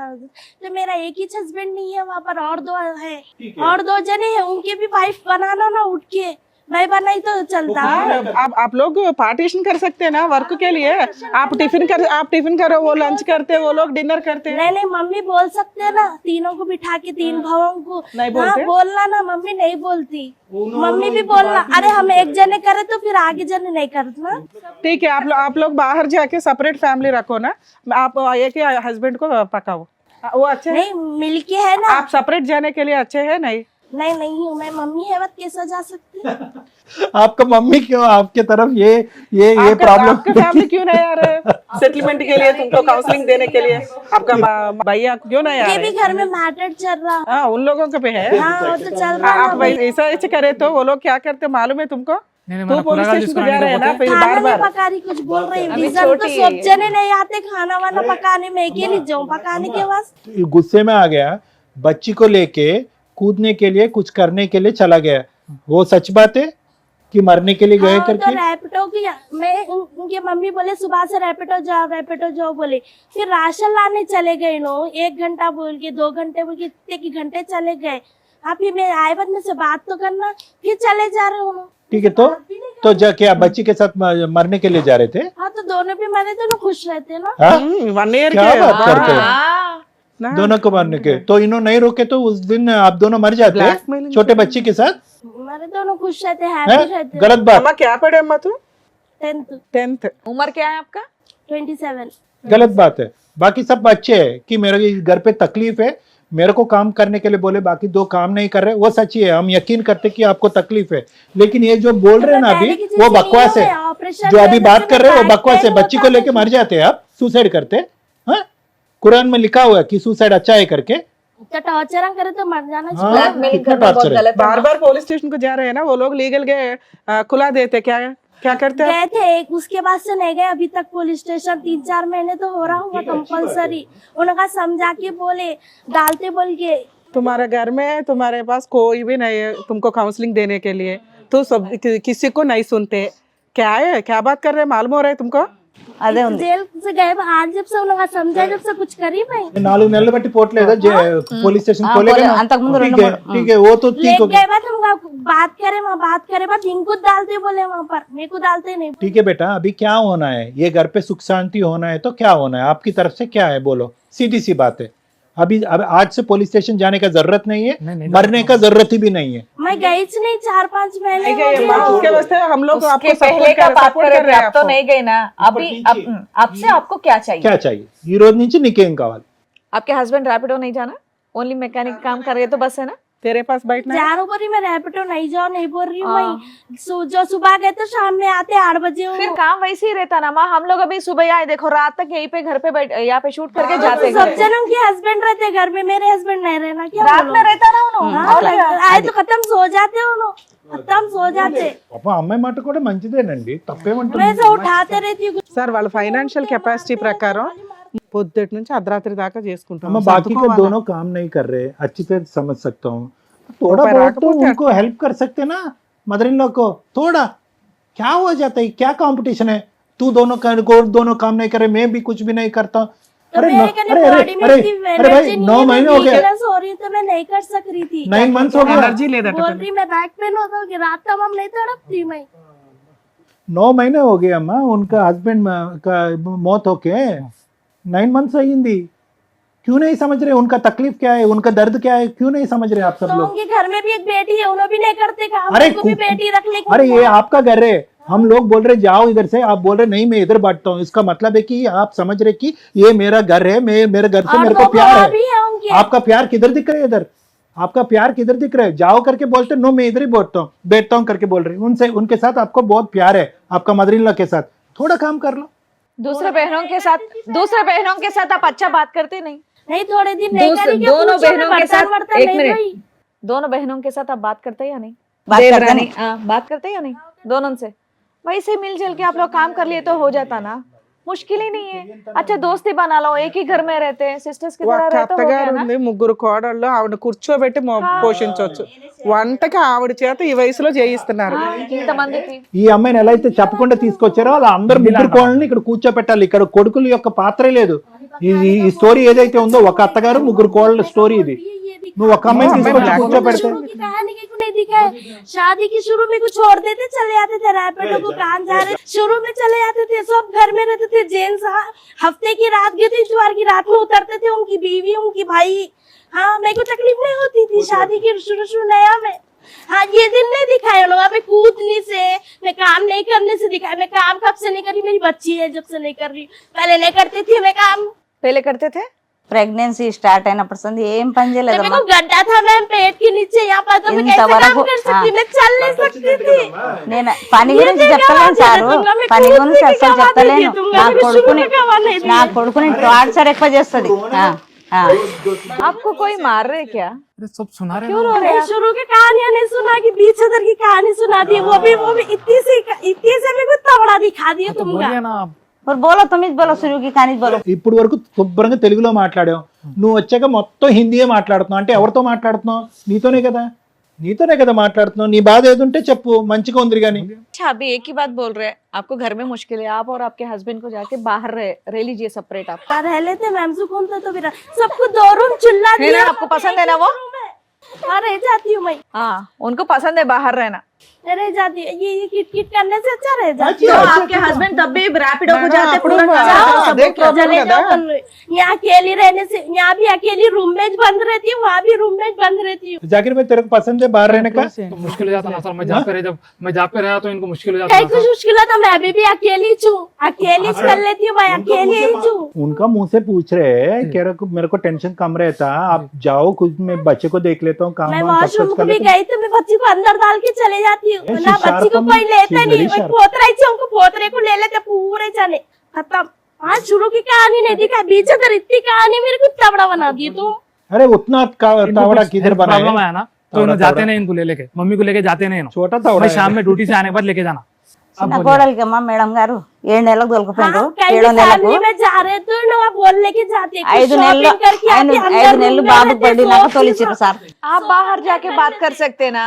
तो मेरा एक ही हस्बैंड नहीं है वहाँ पर, और 2 है, और 2 जने हैं, उनके भी वाइफ बनाना ना उठ के, मैं बनाई तो चलता है। आप लोग पार्टीशन कर सकते हैं ना वर्क के लिए. आप टिफिन करो, वो लंच करते, वो लोग डिनर करते हैं. नहीं, मम्मी बोल सकते हैं ना, तीनों को बिठा के 3 भावों को। नहीं हाँ, बोलते? बोलना ना, मम्मी नहीं बोलती, मम्मी भी बोलना। अरे हम एक जने करे तो फिर आगे जने नहीं करना। ठीक है, आप लोग बाहर जाके सेपरेट फैमिली रखो ना. आप एक ही हस्बैंड को पकाओ, वो अच्छे हैं. नहीं, मिलके है ना। आप सेपरेट जाने के लिए अच्छे हैं? नहीं नहीं हूँ मैं, मम्मी है मत कैसे जा सकती। आपका मम्मी क्यों आपके तरफ ये आपका प्रॉब्लम? फैमिली क्यों नहीं आ रहे सेटलमेंट के लिए, तुमको काउंसलिंग देने के लिए? आपका भैया क्यों नहीं आ ये भी रहे? घर में मैटर चल रहा। हाँ, उन लोगों के पे है. हाँ, वो तो चल रहा आप है। ऐसा करे तो वो लोग क्या करते मालूम है तुमको? నేను तो पुलिस स्टेशन को जा रहे हैं ना फिर खाना बार नहीं बार. पका रही, कुछ बोल रही अभी रीजन तो छोटी है सब ये। जने नहीं आते खाना वाना पकाने में, अकेली जाऊँ पकाने के वास्ते। गुस्से में आ गया, बच्ची को लेके कूदने के लिए, कुछ करने के लिए चला गया. वो सच बात है कि मरने के लिए गए हाँ, तो करके? रैपिडो की मैं उनके मम्मी बोले सुबह से रैपिडो जाओ बोले, फिर राशन लाने चले गए लोग, 1 घंटा बोल के 2 घंटे बोल के इतने की घंटे चले गए। हाँ फिर मैं आए बाद में से बात तो करना, फिर चले जा रहे हो। ठीक है, तो क्या बच्ची के साथ मरने के लिए जा रहे थे? हाँ तो दोनों भी मरे दोनों खुश रहते ना। हाँ? 1 ईयर क्या के बात करते हैं? ना, दोनों को मारने के, तो इन्होंने नहीं रोके तो उस दिन आप दोनों मर जाते Blackmailing छोटे बच्ची के साथ? मरे दोनों खुश रहते, है? हैप्पी रहते। गलत बात, अम्मा क्या पढ़े अम्मा तू? 10th, उम्र क्या है आपका? 27। गलत बात है। बाकी सब अच्छे है कि मेरे घर पे तकलीफ है, मेरे को काम करने के लिए बोले, बाकी 2 काम नहीं कर रहे, वो सच्ची है, हम यकीन करते कि आपको तकलीफ है। लेकिन ये जो बोल रहे हैं ना अभी, वो बकवास है। जो अभी बात कर रहे हैं वो बकवास है। बच्ची को लेके मर जाते हैं आप, सुसाइड करते। हाँ, कुरान में लिखा हुआ है कि सुसाइड अच्छा है करके। तो टॉर्चर करे तो मर जाना हाँ, ब्लैकमेलिंग कितना करना बहुत torture है। गलत है। बार बार पुलिस स्टेशन को जा रहे हैं ना वो लोग, लीगल गए खुला देते, क्या करते हैं? गए थे, उसके बाद से नहीं गए अभी तक पुलिस स्टेशन। 3-4 महीने तो हो रहा होगा कंपलसरी। उनका समझा के बोले, डालते बोल के। तुम्हारे घर में तुम्हारे पास कोई भी नहीं है तुमको काउंसलिंग देने के लिए, तो सब किसी को नहीं सुनते। क्या है, क्या बात कर रहे हैं, मालूम हो रहा है तुमको? అదే ఉంది. जेल से गए आज, जब से उनका समझा, जब से कुछ करी मैं 4 నెలలు బట్టి పోట్లేదా पुलिस स्टेशन हाँ, खोलेगा बोले, ना? अंतकुमुंదు ठीक 2 है, 3 ठीक है, वो तो ठीक ले हो गया। गए बाद उनका बात करे, वहाँ बात करे बाद इनको डालते बोले वहाँ पर, मेरे को डालते नहीं। ठीक है बेटा, अभी क्या होना है, ये घर पे सुख शांति होना है तो क्या होना है आपकी तरफ से, क्या है बोलो, सीधी सी बात है। अभी अब आज से पुलिस स्टेशन जाने का जरूरत नहीं है, नहीं, मरने का जरूरत ही भी नहीं है। मैं गई थी नहीं, 4-5 महीने नहीं हो गए गए। अम्मा, उसके वास्ते हम लोग उसके आपको पहले सपोर्ट का बात सपोर्ट कर कर रहे रहे थे, हैं अब तो आपको। नहीं गए ना। अभी आपसे आपको क्या चाहिए? क्या चाहिए ఈ రోజు నుంచి నీకేం కావాలి? आपके हस्बैंड रैपिडो नहीं जाना, ओनली मैकेनिक काम कर रहे तो बस है ना? तेरे पास बैठना है? जानो पर ही मैं रैपिडो नहीं जाओ, नहीं बोल रही हूँ मैं। जो सुबह गए तो शाम में आते 8 बजे हो। फिर काम वैसे ही रहता ना माँ। हम लोग अभी सुबह आए, देखो रात तक यहीं पे घर पे बैठ, यहाँ पे शूट करके जाते सब घर। जनों के हस्बैंड रहते घर में, मेरे हस्बैंड नहीं रहना क्या रात बोलो? में रहता ना उन्होंने। हाँ, आए तो खत्म सो जाते हो लोग, खत्म सो जाते। పాపం అమ్మాయి మాట కూడా మంచిదేనండి, తప్పేమంటుంది? मैं से उठाते रहती हूँ। సార్ వాళ్ళ ఫైనాన్షియల్ కెపాసిటీ ప్రకారం పొద్దుటి నుంచి అర్ధరాత్రి దాకా చేసుకుంటాం। अम्मा बाकी के दोनों काम नहीं कर रहे, अच्छी तरह समझ सकता हूँ, थोड़ा ऊपर बहुत तो आके उनको हेल्प कर सकते ना, मदर इन लॉ को थोड़ा। क्या हो जाता है, क्या कंपटीशन है? तू दोनों काम नहीं करे, मैं भी कुछ भी नहीं करता। तो अरे मेरे कहने अरे बॉडी में अरे इतनी अरे भाई, एनर्जी नहीं 9 है, मैं महीने हो गए, weakness हो रही तो मैं नहीं कर सक रही थी। 9 मंथ्स हो गए, एनर्जी लेदట बोल रही मैं बैक पेन होता कि रात तमाम नहीं तड़पती मैं। 9 महीने हो गए अम्मा उनका हस्बैंड का मौत होके, 9 मंथ्स अयिंदी। क्यों नहीं समझ रहे उनका तकलीफ क्या है, उनका दर्द क्या है? क्यों नहीं समझ रहे आप सब तो लोग? उनके घर में भी एक बेटी है, उन्होंने भी नहीं करते काम, अरे उनको भी बेटी रख ले। अरे ये आपका घर है, हम लोग बोल रहे जाओ इधर से, आप बोल रहे नहीं मैं इधर बांटता हूँ। इसका मतलब है कि आप समझ रहे कि ये मेरा घर है, मैं मेरे घर से और मेरे दो को प्यार गवाह है। भी है उनके। आपका प्यार किधर दिख रहा है? इधर आपका प्यार किधर दिख रहा है? जाओ करके बोलते नो मैं इधर ही बैठता हूँ करके बोल रही। उनसे उनके साथ आपको बहुत प्यार है, आपका मदर इन लॉ के साथ थोड़ा काम कर लो। दूसरे बहनों के साथ आप अच्छा बात करते नहीं। नहीं थोड़े दिन नहीं करी क्या, दोनों पूछो, बहनों के बर्तन साथ वर्तन एक नहीं मिनट, धोई। दोनों बहनों के साथ आप बात करते या नहीं? बात करते देवरानी, नहीं। हाँ, बात करते या नहीं दोनों से? वैसे मिलजुल के आप लोग काम कर लिए तो हो जाता ना, मुश्किल ही नहीं है। अच्छा दोस्ती बना लो, एक ही घर में रहते हैं, सिस्टर्स की तरह ఒక్క रहते हो गया అత్తగారు ना। ఉంది, 3 కోడళ్ళు, ఆవిడ కూర్చోబెట్టి పోషించవచ్చు। వంటకి ఆవిడ చేత ఈ వయసులో చేయిస్తున్నారు। ఇంతమందికి ఈ అమ్మాయిని ఎలా అయితే చెప్పకుండా తీసుకొచ్చారో అలా అందరు ముగ్గురు కోళ్ళని ఇక్కడ కూర్చోపెట్టాలి। ఇక్కడ కొడుకుల యొక్క పాత్రే లేదు। ఈ స్టోరీ ఏదైతే ఉందో ఒక అత్తగారు 3 కోళ్ళ స్టోరీ ఇది। నువ్వు ఒక అమ్మాయిని తీసుకొచ్చి కూర్చోపెడితే शुरू की कहानी की नहीं दिखाए। शादी की शुरू में कुछ छोड़ देते, चले जाते थे रैपिडो को, काम जा रहे शुरू में चले जाते थे, सब घर में रहते थे। जेंट्स हफ्ते की रात गए थे, इतवार की रात में उतरते थे, उनकी बीवी उनकी भाई। हाँ मेरे को तकलीफ नहीं होती थी शादी की शुरू नया में। हाँ ये दिन नहीं दिखाए उन लोगों पे कूदने से, मैं काम नहीं करने से दिखाया। मैं काम कब से नहीं करी, मेरी बच्ची है जब से नहीं कर रही, पहले नहीं करती थी मैं काम। पहले करते थे? ప్రెగ్నెన్సీ స్టార్ట్ అయినప్పుడు సంది ఏం పని मेरे చేయలేదమ్మా। को गड्ढा था मैम पेट के नीचे, यहाँ पर तो मैं कैसे काम कर सकती, मैं चल नहीं सकती थी। నేను పని గురించి చెప్తలేను సారు, పని గురించి అసలు చెప్తలేను। నా కొడుకుని టార్చర్ ఎక్కువ చేస్తుంది। आपको कोई मार रहे क्या? अरे सब सुना रहे क्यों ना। रो रहे हैं? शुरू की कहानियां नहीं सुना कि बीच उधर की कहानी सुना दी, वो भी इतनी से मेरे को तबड़ा दिखा दिया तो तुमका। बोलिए ना आप। और बोलो तुम ही बोलो, शुरू की कहानी बोलो। ఇప్పుడు వరకు శుభ్రంగా తెలుగులో మాట్లాడావు, నువ్వు వచ్చాక మొత్తం హిందీయే మాట్లాడుతున్నావు। అంటే ఎవరితో మాట్లాడుతున్నావు? నీతోనే కదా మాట్లాడుతున్నావు। నీ బాధ ఏదుంటే చెప్పు, మంచిగా ఉంది కానీ। अच्छा अभी एक ही बात बोल रहे हैं, आपको घर में मुश्किल है, आप और आपके हस्बैंड को जाके बाहर रह लीजिए सेपरेट। आप रह लेते मैम, सुकून था तो फिर सबको 2 रूम चुल्ला है ना, दिया। आपको पसंद है ना वो? हाँ रह जाती हूँ मैं, हाँ उनको पसंद है बाहर रहना। रह जाती हूँ। ये किट किट करने से अच्छा रह जाती तो हूँ। आपके हस्बैंड तब भी रैपिडो को मैडम, जाते అప్పుడు पूरा మా- जाते, అదే सब लोग problem चले కదా. जाओ बोल रहे। यहाँ अकेली रहने से, यहाँ भी अकेली रूममेट बंद रहती हूँ, वहाँ भी रूममेट बंद रहती हूँ। जाकिर भाई तेरे को पसंद है बाहर रहने का? तो मुश्किल हो जाता ना सर, मैं जॉब पे रह जब मैं जॉब पे रहा तो इनको मुश्किल हो जाता कहीं ना कुछ सर। मुश्किल है तो मैं अभी भी अकेली हूँ, अकेली कर लेती हूँ, मैं अकेली ही हूँ। उनका मुंह से पूछ रहे हैं कि मेरे को टेंशन कम रहता, आप जाओ, खुद मैं बच्चे को देख लेता हूँ, काम मैं वाम सब वॉशरूम कुछ को कर भी लेता हूँ। गई तो मैं बच्ची को अंदर डाल के चले जाती हूँ, ए, ना she's बच्ची को sharp, कोई लेता she's नहीं। very मैं sharp. पोतरा ही उनको पोतरे को ले लेते पूरे जाने, खत्म। आज शुरू की कहानी नहीं दिखा, बीच अगर इतनी कहानी मेरे को इतना बड़ा बना दी तुम। अरे उतना इनको तावड़ा कुछ किधर health बना problem है? आया ना तो तावड़ा, इन्हें जाते तावड़ा। नहीं, इनको ले लेके मम्मी को लेके जाते नहीं इन्हों। छोटा तावड़ा मैं है। शाम में ड्यूटी से आने के बाद लेके जाना। अब చిన్న बोलिए। కోడలికి అమ్మ మేడం గారు 7 నెలలకు దొరికిపోయిండ్రు, हाँ, कहीं 7వ నెలకు फैमिली में जा रहे तो ना बोलने के जाते, कुछ 5 నెలలు shopping करके आके अंदर 5 room నెలలు में బాబు रहते, పడినాక सोती తోలిచ్చిర్రు हूँ। సార్. आप बाहर जाके बात कर सकते ना,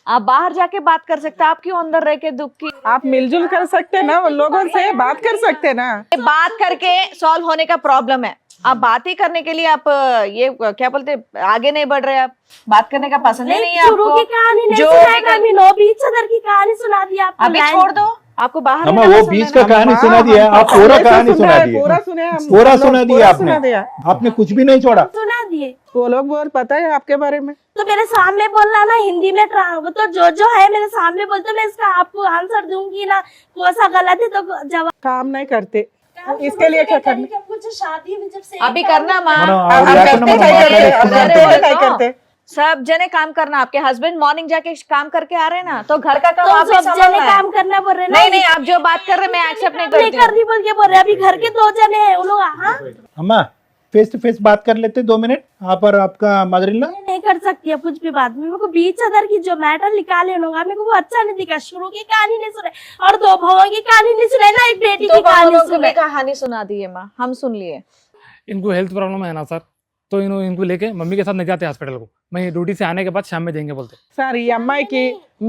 आप बाहर जाके बात कर सकते, आप क्यों अंदर रह के दुख की आप मिलजुल कर सकते ना, उन लोगों से बात कर सकते ना. बात करके सॉल्व होने का प्रॉब्लम है। आप बात ही करने के लिए आप ये क्या बोलते आगे नहीं बढ़ रहे, आप बात करने का पसंद ही नहीं है शुरू आपको। की कहानी नहीं जो सुनाई, निकल- कभी नो बीच अदर की कहानी सुना दी आपको। अभी लाइन- छोड़ दो, आपको बाहर अम्मा रहना वो पसंद बीच है का ना? कहानी हाँ, सुना दिया, हम आप पूरा पहले से कहानी सुना है, दिया, पूरा सुने हम, पूरा हम लोग सुना दिया पूरा आपने, सुना दिया. आपने कुछ भी नहीं छोड़ा. सुना दिए वो लोग बहुत पता है आपके बारे में. तो मेरे सामने बोलना ना, हिंदी में वो तो जो है मेरे सामने बोलते, मैं इसका आपको आंसर दूंगी ना, कौन सा गलत है तो जवाब। काम नहीं करते, इसके लिए क्या करना? जब कुछ शादी में जब से अभी करना माँ, మనం अब ఆవిడ करते లేకుండా మనం क्या करते? अब మాట్లాడేసుకున్నాం करते అంటే क्या करते? सब जने काम करना। आपके हस्बैंड मॉर्निंग जाके काम करके आ रहे हैं ना, तो घर का काम तो आप भी सब जने संभालना है। काम करना बोल रहे ना, नहीं नहीं, आप जो बात कर रहे हैं मैं एक्सेप्ट नहीं नहीं करती कर हूँ। रही बोल के बोल रहे, अभी घर के 2 जने हैं उन लोग। हाँ अम्मा फेस टू फेस बात कर लेते 2 मिनट, आप और आपका मदर इन लॉ. नहीं कर सकती है कुछ भी बात। मेरे को बीच अदर की जो मैटर निकाले लोग, मेरे को वो अच्छा नहीं दिखा। शुरू की कहानी नहीं सुने और 2 भाइयों की कहानी नहीं सुने ना, एक बेटी तो की कहानी बहनों को भी सुने। कहानी सुना दी है माँ, हम सुन लिए। इनको हेल्थ प्रॉब्लम है ना सर, तो इनको लेके मम्मी के साथ नहीं जाते हॉस्पिटल को। मैं ड्यूटी से आने के बाद शाम में देंगे बोलते। సార్ ఈ అమ్మాయికి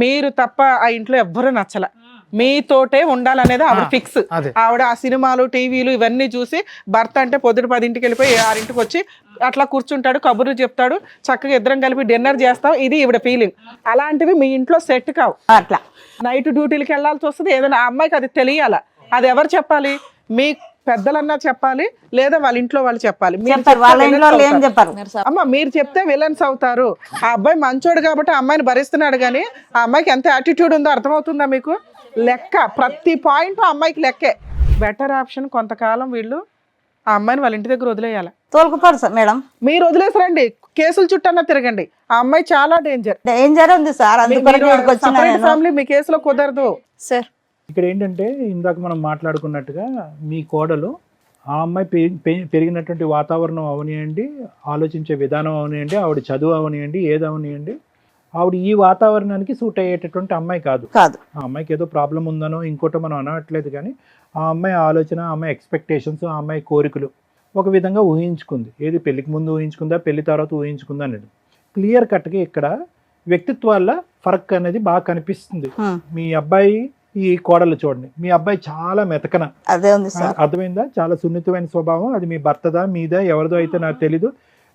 మీరు తప్ప ఆ ఇంట్లో ఎవ్వరూ నచ్చల, మీతోటే ఉండాలనేది ఆవిడ ఆ, ఫిక్స్. అదే. ఆవిడ ఆ సినిమాలు టీవీలు ఇవన్నీ చూసి భర్త అంటే పొద్దుట 10ంటికి వెళ్ళిపోయి 6ంటికి వచ్చి అట్లా కూర్చుంటాడు, కబుర్లు చెప్తాడు, చక్కగా ఇద్దరం కలిపి డిన్నర్ చేస్తాం, ఇది ఈవిడ ఫీలింగ్. అలాంటివి మీ ఇంట్లో సెట్ కావు. అట్లా నైట్ డ్యూటీలకి వెళ్ళాల్సి వస్తుంది, ఏదైనా ఆ అమ్మాయికి అది తెలియాల. అది ఎవరు చెప్పాలి? మీ పెద్దలన్నా చెప్పాలి, లేదా వాళ్ళ ఇంట్లో వాళ్ళు చెప్పాలి. మీరు చెప్పారు, చెప్తే వాళ్ళ villains ఇంట్లో ఏం అవుతారు. చెప్పారు. అమ్మ మీరు చెప్తే విలన్స్ అవుతారు. ఆ అబ్బాయి మంచోడు కాబట్టి ఆ అమ్మాయిని భరిస్తున్నాడు, కానీ ఆ అమ్మాయికి ఎంత యాటిట్యూడ్ ఉందో అర్థమవుతుందా మీకు? లెక్క, ప్రతి పాయింట్ ఆ అమ్మాయికి లెక్కే. బెటర్ ఆప్షన్ కొంతకాలం వీళ్ళు ఆ అమ్మాయిని వాళ్ళ ఇంటి దగ్గర వదిలేయాలి. తోలుకుపోరు సార్ మేడం, మీరు వదిలేసరండి, కేసుల చుట్టన్నా తిరగండి. ఆ అమ్మాయి చాలా డేంజర్. డేంజర్ ఉంది సార్, అందుకొరకు ఇక్కడికి వచ్చిన నేను. ఫ్యామిలీ మీ కేసులో కుదరదు. सर ఇక్కడ ఏంటంటే ఇందాక మనం మాట్లాడుకున్నట్టుగా మీ కోడలు ఆ అమ్మాయి పెరిగినటువంటి వాతావరణం అవనియండి, ఆలోచించే విధానం అవనియండి, ఆవిడ చదువు అవనియండి, ఏది అవనియండి, ఆవిడ ఈ వాతావరణానికి సూట్ అయ్యేటటువంటి అమ్మాయి కాదు. కాదు, ఆ అమ్మాయికి ఏదో ప్రాబ్లం ఉందనో ఇంకోటో మనం అనట్లేదు, కానీ ఆ అమ్మాయి ఆలోచన, ఆ అమ్మాయి ఎక్స్పెక్టేషన్స్, ఆ అమ్మాయి కోరికలు ఒక విధంగా ఊహించుకుంది. ఏది పెళ్లికి ముందు ఊహించుకుందా, పెళ్లి తర్వాత ఊహించుకుందా అనేది క్లియర్ కట్గా ఇక్కడ వ్యక్తిత్వాల ఫరక్ అనేది బాగా కనిపిస్తుంది. మీ అబ్బాయి ఈ కోడలు చూడండి, మీ అబ్బాయి చాలా మెతకన, అదే ఉంది సార్. అర్థమైందా? చాలా సున్నితమైన స్వభావం. అది మీ భర్తదా మీదా ఎవరిదో అయితే నాకు తెలీదు.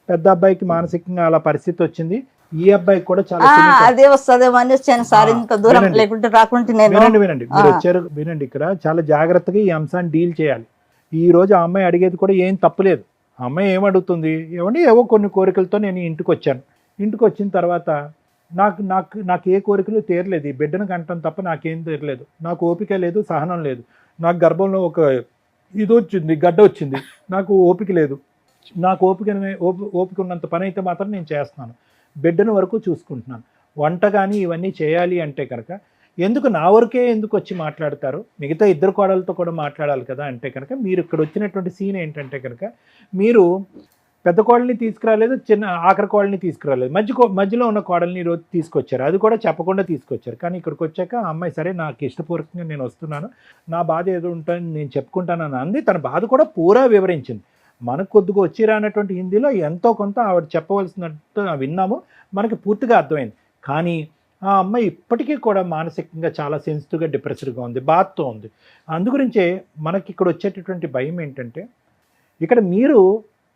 పెద్ద అబ్బాయికి మానసికంగా అలా పరిస్థితి వచ్చింది, ఈ అబ్బాయికి కూడా చాలా సున్నితం. అదే వస్తుందేమో అని వచ్చాను సార్, ఇంత దూరం వినండి. లేకుంటే రాకుంటే నేను. వినండి మీరు వచ్చారు, వినండి. ఇక్కడ చాలా జాగ్రత్తగా ఈ అంశాన్ని డీల్ చేయాలి. ఈ రోజు ఆ అమ్మాయి అడిగేది కూడా ఏం తప్పులేదు. ఆ అమ్మాయి ఏమడుగుతుంది, ఏమండి ఏవో కొన్ని కోరికలతో నేను ఇంటికి వచ్చాను, ఇంటికి వచ్చిన తర్వాత నాకు నాకు నాకు ఏ కోరికలు తీరలేదు, ఈ బిడ్డను కంటం తప్ప నాకేం తీరలేదు, నాకు ఓపిక లేదు, సహనం లేదు, నాకు గర్భంలో ఒక ఇది వచ్చింది, గడ్డ వచ్చింది, నాకు ఓపిక లేదు, నాకు ఓపిక ఉన్నంత పని అయితే మాత్రం నేను చేస్తున్నాను, బిడ్డను వరకు చూసుకుంటున్నాను, వంట కానీ ఇవన్నీ చేయాలి అంటే కనుక ఎందుకు నా వరకే ఎందుకు వచ్చి మాట్లాడతారు, మిగతా ఇద్దరు కోడలతో కూడా మాట్లాడాలి కదా అంటే కనుక మీరు ఇక్కడ వచ్చినటువంటి సీన్ ఏంటంటే కనుక మీరు పెద్ద కోడల్ని తీసుకురాలేదు, చిన్న ఆఖరి కోడల్ని తీసుకురాలేదు, మధ్యలో ఉన్న కోడల్ని ఈరోజు తీసుకొచ్చారు, అది కూడా చెప్పకుండా తీసుకొచ్చారు. కానీ ఇక్కడికి వచ్చాక ఆ అమ్మాయి సరే నాకు ఇష్టపూర్వకంగా నేను వస్తున్నాను, నా బాధ ఏదో ఉంటాను నేను చెప్పుకుంటానని అంది. తన బాధ కూడా పూరా వివరించింది. మనకు కొద్దిగా వచ్చి రానటువంటి హిందీలో ఎంతో కొంత ఆవిడ చెప్పవలసినట్టు విన్నాము, మనకి పూర్తిగా అర్థమైంది. కానీ ఆ అమ్మాయి ఇప్పటికీ కూడా మానసికంగా చాలా సెన్సిటివ్గా డిప్రెస్డ్గా ఉంది, బాధతో ఉంది. అందుగురించే మనకి ఇక్కడ వచ్చేటటువంటి భయం ఏంటంటే ఇక్కడ మీరు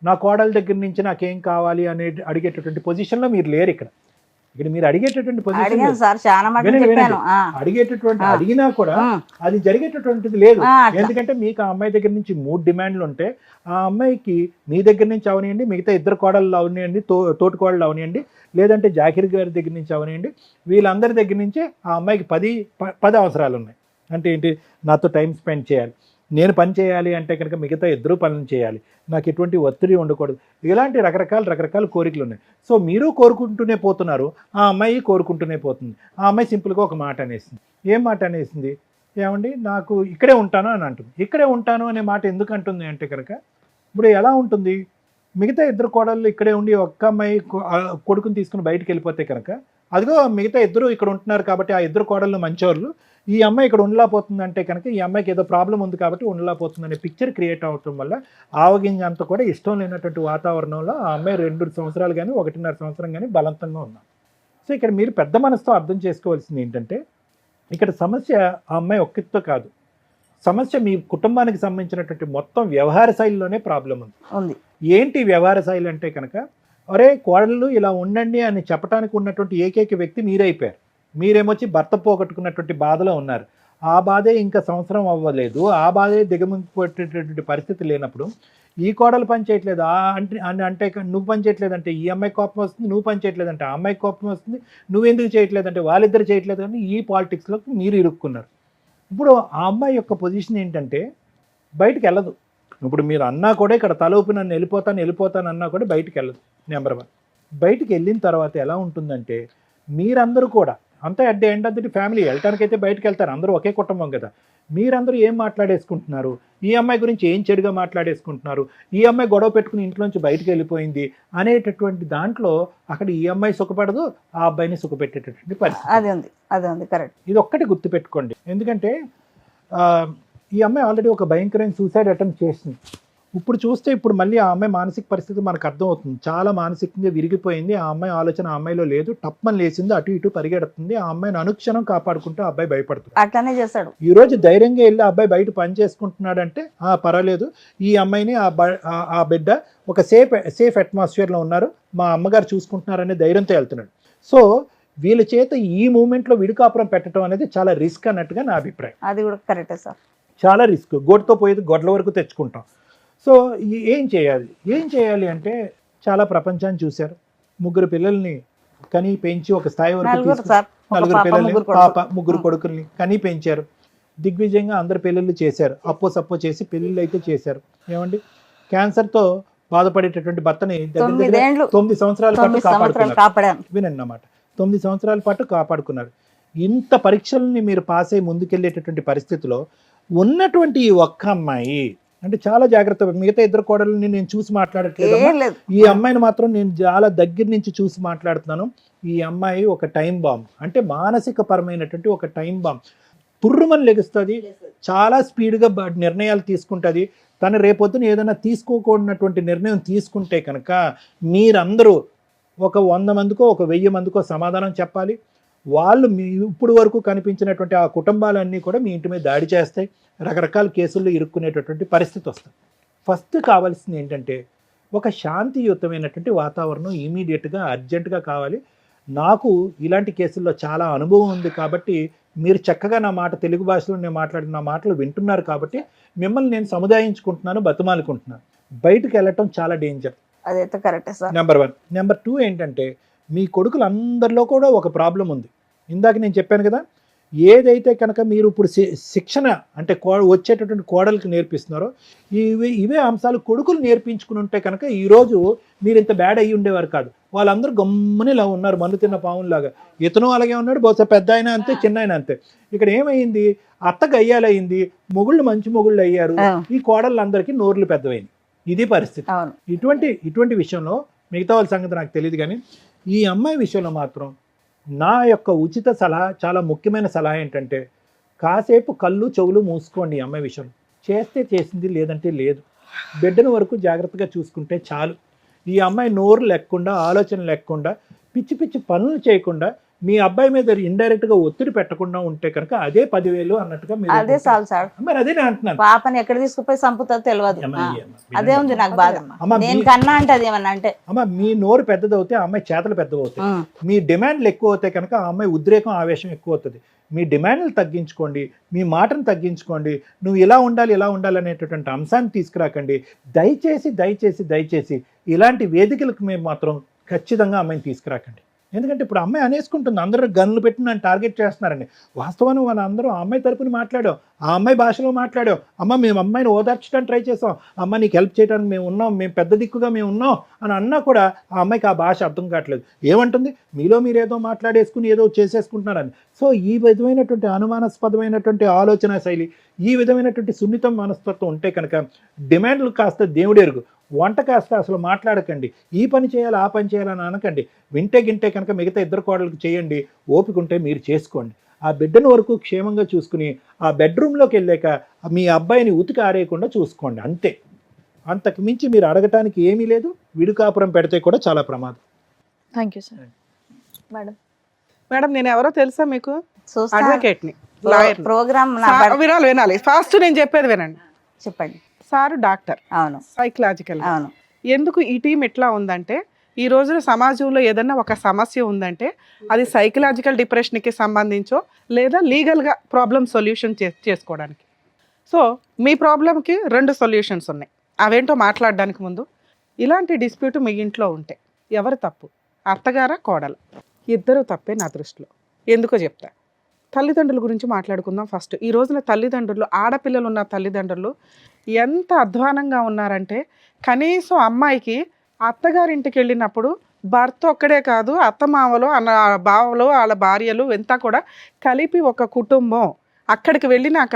నా కోడల దగ్గర నుంచి నాకేం కావాలి అనే అడిగేటటువంటి పొజిషన్లో మీరు లేరు. ఇక్కడ ఇక్కడ మీరు అడిగేటటువంటి పొజిషన్ అడిగాను సార్, చాలా మాట వినండి, చెప్పాను. అడిగేటటువంటి అడిగినా కూడా ఉమ్. అది జరిగేటటువంటిది లేదు. అట్లా. ఎందుకంటే మీకు ఆ అమ్మాయి దగ్గర నుంచి 3 డిమాండ్లు ఉంటే ఆ అమ్మాయికి మీ దగ్గర నుంచి అవనియండి, మిగతా 2 కోడళ్ళు అవనియండి, తోటి కోడళ్ళు అవనియండి, లేదంటే జాకిర్ గారి దగ్గర నుంచి అవనియండి, వీళ్ళందరి దగ్గర నుంచి ఆ అమ్మాయికి 10 అవసరాలు ఉన్నాయి. అంటే ఏంటి, నాతో టైం స్పెండ్ చేయాలి, నేను పని చేయాలి అంటే కనుక మిగతా 2 పనులు చేయాలి, నాకు ఎటువంటి ఒత్తిడి ఉండకూడదు, ఇలాంటి రకరకాల కోరికలు ఉన్నాయి. సో మీరు కోరుకుంటూనే పోతున్నారు, ఆ అమ్మాయి కోరుకుంటూనే పోతుంది. ఆ అమ్మాయి సింపుల్గా ఒక మాట అనేసింది. ఏం మాట అనేసింది? ఏమండి, నాకు ఇక్కడే ఉంటాను అని అంటుంది. ఇక్కడే ఉంటాను అనే మాట ఎందుకు అంటుంది అంటే కనుక, ఇప్పుడు ఎలా ఉంటుంది, మిగతా 2 కోడళ్ళు ఇక్కడే ఉండి ఒక్క అమ్మాయి కొడుకుని తీసుకుని బయటికి వెళ్ళిపోతే కనుక, అదిగో మిగతా 2 ఇక్కడ ఉంటున్నారు కాబట్టి ఆ 2 కోడళ్ళు మంచోళ్ళు, ఈ అమ్మాయి ఇక్కడ ఉండలేకపోతుంది అంటే కనుక ఈ అమ్మాయికి ఏదో ప్రాబ్లం ఉంది కాబట్టి ఉండలేకపోతుంది అనే పిక్చర్ క్రియేట్ అవటం వల్ల ఆవగింజ అంతా కూడా ఇష్టం లేనటువంటి వాతావరణంలో ఆ అమ్మాయి 2 సంవత్సరాలు కానీ 1.5 సంవత్సరం కానీ బలవంతంగా ఉన్నాం. సో ఇక్కడ మీరు పెద్ద మనసుతో అర్థం చేసుకోవాల్సింది ఏంటంటే, ఇక్కడ సమస్య ఆ అమ్మాయి ఒక్కటితో కాదు, సమస్య మీ కుటుంబానికి సంబంధించినటువంటి మొత్తం వ్యవహార శైలిలోనే ప్రాబ్లం ఉంది. ఏంటి వ్యవహార శైలి అంటే కనుక, ఒరే కోడళ్ళు ఇలా ఉండండి అని చెప్పడానికి ఉన్నటువంటి ఏకైక వ్యక్తి మీరైపోయారు. మీరేమొచ్చి భర్త పోగొట్టుకున్నటువంటి బాధలో ఉన్నారు. ఆ బాధే ఇంకా సంవత్సరం అవ్వలేదు, ఆ బాధే దిగమింగిపోయేటటువంటి పరిస్థితి లేనప్పుడు ఈ కోడలు పని చేయట్లేదు అంటే నువ్వు పని చేయట్లేదంటే ఈ అమ్మాయి కోపం వస్తుంది, నువ్వు పని చేయట్లేదంటే ఆ అమ్మాయి కోపం వస్తుంది, నువ్వెందుకు చేయట్లేదంటే వాళ్ళిద్దరు చేయట్లేదు అని ఈ పాలిటిక్స్లోకి మీరు ఇరుక్కున్నారు. ఇప్పుడు ఆ అమ్మాయి యొక్క పొజిషన్ ఏంటంటే బయటికి వెళ్ళదు. ఇప్పుడు మీరు అన్నా కూడా ఇక్కడ తల ఊపి నన్ను వెళ్ళిపోతాను అన్నా కూడా బయటికి వెళ్ళదు. నెంబర్ 1. బయటికి వెళ్ళిన తర్వాత ఎలా ఉంటుందంటే, మీరందరూ కూడా అంతా at the end of the family వెళ్ళటానికైతే బయటకు వెళ్తారు, అందరూ ఒకే కుటుంబం కదా. మీరందరూ ఏం మాట్లాడేసుకుంటున్నారు, ఈ అమ్మాయి గురించి ఏం చెడుగా మాట్లాడేసుకుంటున్నారు, ఈ అమ్మాయి గొడవ పెట్టుకుని ఇంట్లోంచి బయటకు వెళ్ళిపోయింది అనేటటువంటి దాంట్లో అక్కడ ఈ అమ్మాయి సుఖపడదు, ఆ అబ్బాయిని సుఖపెట్టేటటువంటి పరిస్థితి. అది ఉంది కరెక్ట్. ఇది ఒక్కటి గుర్తుపెట్టుకోండి. ఎందుకంటే ఈ అమ్మాయి ఆల్రెడీ ఒక భయంకరమైన సూసైడ్ అటెంప్ట్ చేసింది. ఇప్పుడు చూస్తే ఇప్పుడు మళ్ళీ ఆ అమ్మాయి మానసిక పరిస్థితి మనకు అర్థమవుతుంది. చాలా మానసికంగా విరిగిపోయింది. ఆ అమ్మాయి ఆలోచన ఆ అమ్మాయిలో లేదు, టప్మని లేచింది, అటు ఇటు పరిగెడుతుంది. ఆ అమ్మాయిని అనుక్షణం కాపాడుకుంటూ ఆ అబ్బాయి భయపడుతుంది. అట్లానే చేస్తాడు. ఈ రోజు ధైర్యంగా వెళ్ళి ఆ అబ్బాయి బయట పని చేసుకుంటున్నాడంటే పర్వాలేదు, ఈ అమ్మాయిని ఆ బిడ్డ ఒక సేఫ్ అట్మాస్ఫియర్లో ఉన్నారు, మా అమ్మగారు చూసుకుంటున్నారనే ధైర్యంతో వెళ్తున్నాడు. సో వీళ్ళ చేత ఈ మూమెంట్లో విడికాపురం పెట్టడం అనేది చాలా రిస్క్ అన్నట్టుగా నా అభిప్రాయం. అది కూడా కరెక్టే సార్, చాలా రిస్క్. గొడ్డతో పోయేది గొడ్ల వరకు తెచ్చుకుంటాం. సో ఏం చేయాలి అంటే, చాలా ప్రపంచాన్ని చూశారు. 3 పిల్లల్ని కని పెంచి ఒక స్థాయి వరకు 4 పిల్లల్ని, పాప 3 కొడుకుల్ని కని పెంచారు. దిగ్విజయంగా అందరు పెళ్ళిళ్ళు చేశారు, సప్పో చేసి పెళ్ళిళ్ళు అయితే చేశారు. ఏమండి, క్యాన్సర్తో బాధపడేటటువంటి భర్తని 9 సంవత్సరాల పాటు కాపాడుకున్నారు. వినండి అన్నమాట, 9 సంవత్సరాల పాటు కాపాడుకున్నారు. ఇంత పరీక్షల్ని మీరు పాస్ అయ్యి ముందుకెళ్ళేటటువంటి పరిస్థితిలో ఉన్నటువంటి ఈ ఒక్క అమ్మాయి అంటే చాలా జాగ్రత్త. మిగతా 2 కోడళ్ళని నేను చూసి మాట్లాడట్లేదు, ఈ అమ్మాయిని మాత్రం నేను చాలా దగ్గర నుంచి చూసి మాట్లాడుతున్నాను. ఈ అమ్మాయి ఒక టైం బాంబ్, అంటే మానసిక పరమైనటువంటి ఒక టైం బాంబ్. పుర్రుమని లెగుస్తుంది, చాలా స్పీడ్గా నిర్ణయాలు తీసుకుంటుంది. తను రేపొద్దున ఏదైనా తీసుకోకూడనటువంటి నిర్ణయం తీసుకుంటే కనుక మీరందరూ ఒక 100 మందికో ఒక 1000 మందికో సమాధానం చెప్పాలి. వాళ్ళు మీ ఇప్పుడు వరకు కనిపించినటువంటి ఆ కుటుంబాలన్నీ కూడా మీ ఇంటి మీద దాడి చేస్తాయి, రకరకాల కేసుల్లో ఇరుక్కునేటటువంటి పరిస్థితి వస్తుంది. ఫస్ట్ కావాల్సింది ఏంటంటే, ఒక శాంతియుతమైనటువంటి వాతావరణం ఇమీడియట్గా అర్జెంటుగా కావాలి. నాకు ఇలాంటి కేసుల్లో చాలా అనుభవం ఉంది కాబట్టి మీరు చక్కగా నా మాట తెలుగు భాషలో నేను మాట్లాడిన నా మాటలు వింటున్నారు కాబట్టి మిమ్మల్ని నేను సముదాయించుకుంటున్నాను, బతిమాలుకుంటున్నాను. బయటకు వెళ్ళటం చాలా డేంజర్. అదైతే కరెక్టే సార్. నెంబర్ 1. నెంబర్ 2 ఏంటంటే, మీ కొడుకులందరిలో కూడా ఒక ప్రాబ్లం ఉంది. ఇందాక నేను చెప్పాను కదా, ఏదైతే కనుక మీరు ఇప్పుడు శిక్షణ అంటే వచ్చేటటువంటి కోడలికి నేర్పిస్తున్నారో ఇవే అంశాలు కొడుకులు నేర్పించుకుని ఉంటే కనుక ఈరోజు మీరు ఇంత బ్యాడ్ అయ్యి ఉండేవారు కాదు. వాళ్ళందరూ గమ్ముని ఇలా ఉన్నారు, మన్ను తిన్న పావులాగా. ఇతను అలాగే ఉన్నాడు, బహుశా పెద్ద అయినా అంతే, చిన్న అయినా అంతే. ఇక్కడ ఏమైంది, అత్త గయ్యాలయ్యింది, మొగుళ్ళు మంచి మొగుళ్ళు అయ్యారు, ఈ కోడళ్ళందరికీ నోర్లు పెద్దవైంది. ఇది పరిస్థితి. ఇటువంటి విషయంలో మిగతా వాళ్ళ సంగతి నాకు తెలియదు, కానీ ఈ అమ్మాయి విషయంలో మాత్రం నా యొక్క ఉచిత సలహా, చాలా ముఖ్యమైన సలహా ఏంటంటే, కాసేపు కళ్ళు చెవులు మూసుకోండి. ఈ అమ్మాయి విషయంలో చేస్తే చేసింది, లేదంటే లేదు. బిడ్డను వరకు జాగ్రత్తగా చూసుకుంటే చాలు. ఈ అమ్మాయి నోరు లేకుండా, ఆలోచన లేకుండా, పిచ్చి పిచ్చి పనులు చేయకుండా మీ అబ్బాయి మీద ఇండైరెక్ట్ గా ఒత్తిడి పెట్టకుండా ఉంటే కనుక అదే 10,000 అన్నట్టుగా మీరు అదే చాలు సార్. మరి అదే నేను అంటున్నాను. పాపని ఎక్కడ తీసుకుపోయి చంపుతుందో తెలియదు. అదే ఉంది నాకు బాధ. అమ్మ, నేను కన్నా అంటే అది ఏమన్నా అంటే అమ్మ మీ నోరు పెద్దదవుతే ఆ అమ్మాయి చేతలు పెద్దవవుతాయి. మీ డిమాండ్లు ఎక్కువ అవుతాయి కనుక ఆ అమ్మాయి ఉద్రేకం ఆవేశం ఎక్కువ అవుతుంది. మీ డిమాండ్లు తగ్గించుకోండి, మీ మాటను తగ్గించుకోండి. నువ్వు ఇలా ఉండాలి అనేటటువంటి అంశాన్ని తీసుకురాకండి. దయచేసి దయచేసి దయచేసి ఇలాంటి వేదికలకు మేము మాత్రం ఖచ్చితంగా అమ్మాయిని తీసుకురాకండి. ఎందుకంటే ఇప్పుడు అమ్మాయి అనేసుకుంటుంది, అందరూ గన్నులు పెట్టి నన్ను టార్గెట్ చేస్తున్నారండి. వాస్తవాన్ని మన అందరూ ఆ అమ్మాయి తరపున మాట్లాడాం, ఆ అమ్మాయి భాషలో మాట్లాడాం. అమ్మ మేము అమ్మాయిని ఓదార్చడానికి ట్రై చేసాం, అమ్మ నీకు హెల్ప్ చేయడానికి మేము ఉన్నాం, మేము పెద్ద దిక్కుగా మేము ఉన్నాం అని అన్నా కూడా ఆ అమ్మాయికి ఆ భాష అర్థం కావట్లేదు. ఏమంటుంది, మీలో మీరు ఏదో మాట్లాడేసుకుని ఏదో చేసేసుకుంటున్నారని. సో ఈ విధమైనటువంటి అనుమానాస్పదమైనటువంటి ఆలోచన శైలి, ఈ విధమైనటువంటి సున్నితం మనస్తత్వం ఉంటే కనుక డిమాండ్లు కాస్త దేవుడెరుగు, వంట కాస్త అసలు మాట్లాడకండి. ఈ పని చేయాలి ఆ పని చేయాలని అనకండి. వింటే గింటే కనుక మిగతా ఇద్దరు కోడలకు చేయండి, ఓపిక ఉంటే మీరు చేసుకోండి. ఆ బిడ్డను వరకు క్షేమంగా చూసుకుని ఆ బెడ్రూమ్లోకి వెళ్ళాక మీ అబ్బాయిని ఉతికి ఆరేయకుండా చూసుకోండి, అంతే. అంతకు మించి మీరు అడగటానికి ఏమీ లేదు. విడుకాపురం పెడితే కూడా చాలా ప్రమాదం. Thank you sir. Madam madam నేను ఎవరో తెలుసా మీకు? చూస్తా అడ్వకేట్ని, లాయర్. ప్రోగ్రామ్ వినాలి ఫాస్ట్, నేను చెప్పేది వినండి. చెప్పండి. సార్ డాక్టర్, అవును సైకలాజికల్. అవును. ఎందుకు ఈ టీం ఎట్లా ఉందంటే, ఈ రోజున సమాజంలో ఏదన్నా ఒక సమస్య ఉందంటే అది సైకలాజికల్ డిప్రెషన్కి సంబంధించో లేదా లీగల్గా ప్రాబ్లం సొల్యూషన్ చేసుకోవడానికి. సో మీ ప్రాబ్లంకి 2 సొల్యూషన్స్ ఉన్నాయి. అవేంటో మాట్లాడడానికి ముందు, ఇలాంటి డిస్ప్యూట్ మీ ఇంట్లో ఉంటే ఎవరు తప్పు, అత్తగారా కోడలు? ఇద్దరు తప్పే నా దృష్టిలో. ఎందుకో చెప్తా. తల్లిదండ్రుల గురించి మాట్లాడుకుందాం ఫస్ట్. ఈ రోజున తల్లిదండ్రులు, ఆడపిల్లలు ఉన్న తల్లిదండ్రులు ఎంత అధ్వానంగా ఉన్నారంటే, కనీసం అమ్మాయికి అత్తగారింటికి వెళ్ళినప్పుడు భర్త ఒక్కడే కాదు, అత్తమామలు అన్న బావలు వాళ్ళ భార్యలు ఎంత కూడా కలిపి ఒక కుటుంబం. అక్కడికి వెళ్ళినాక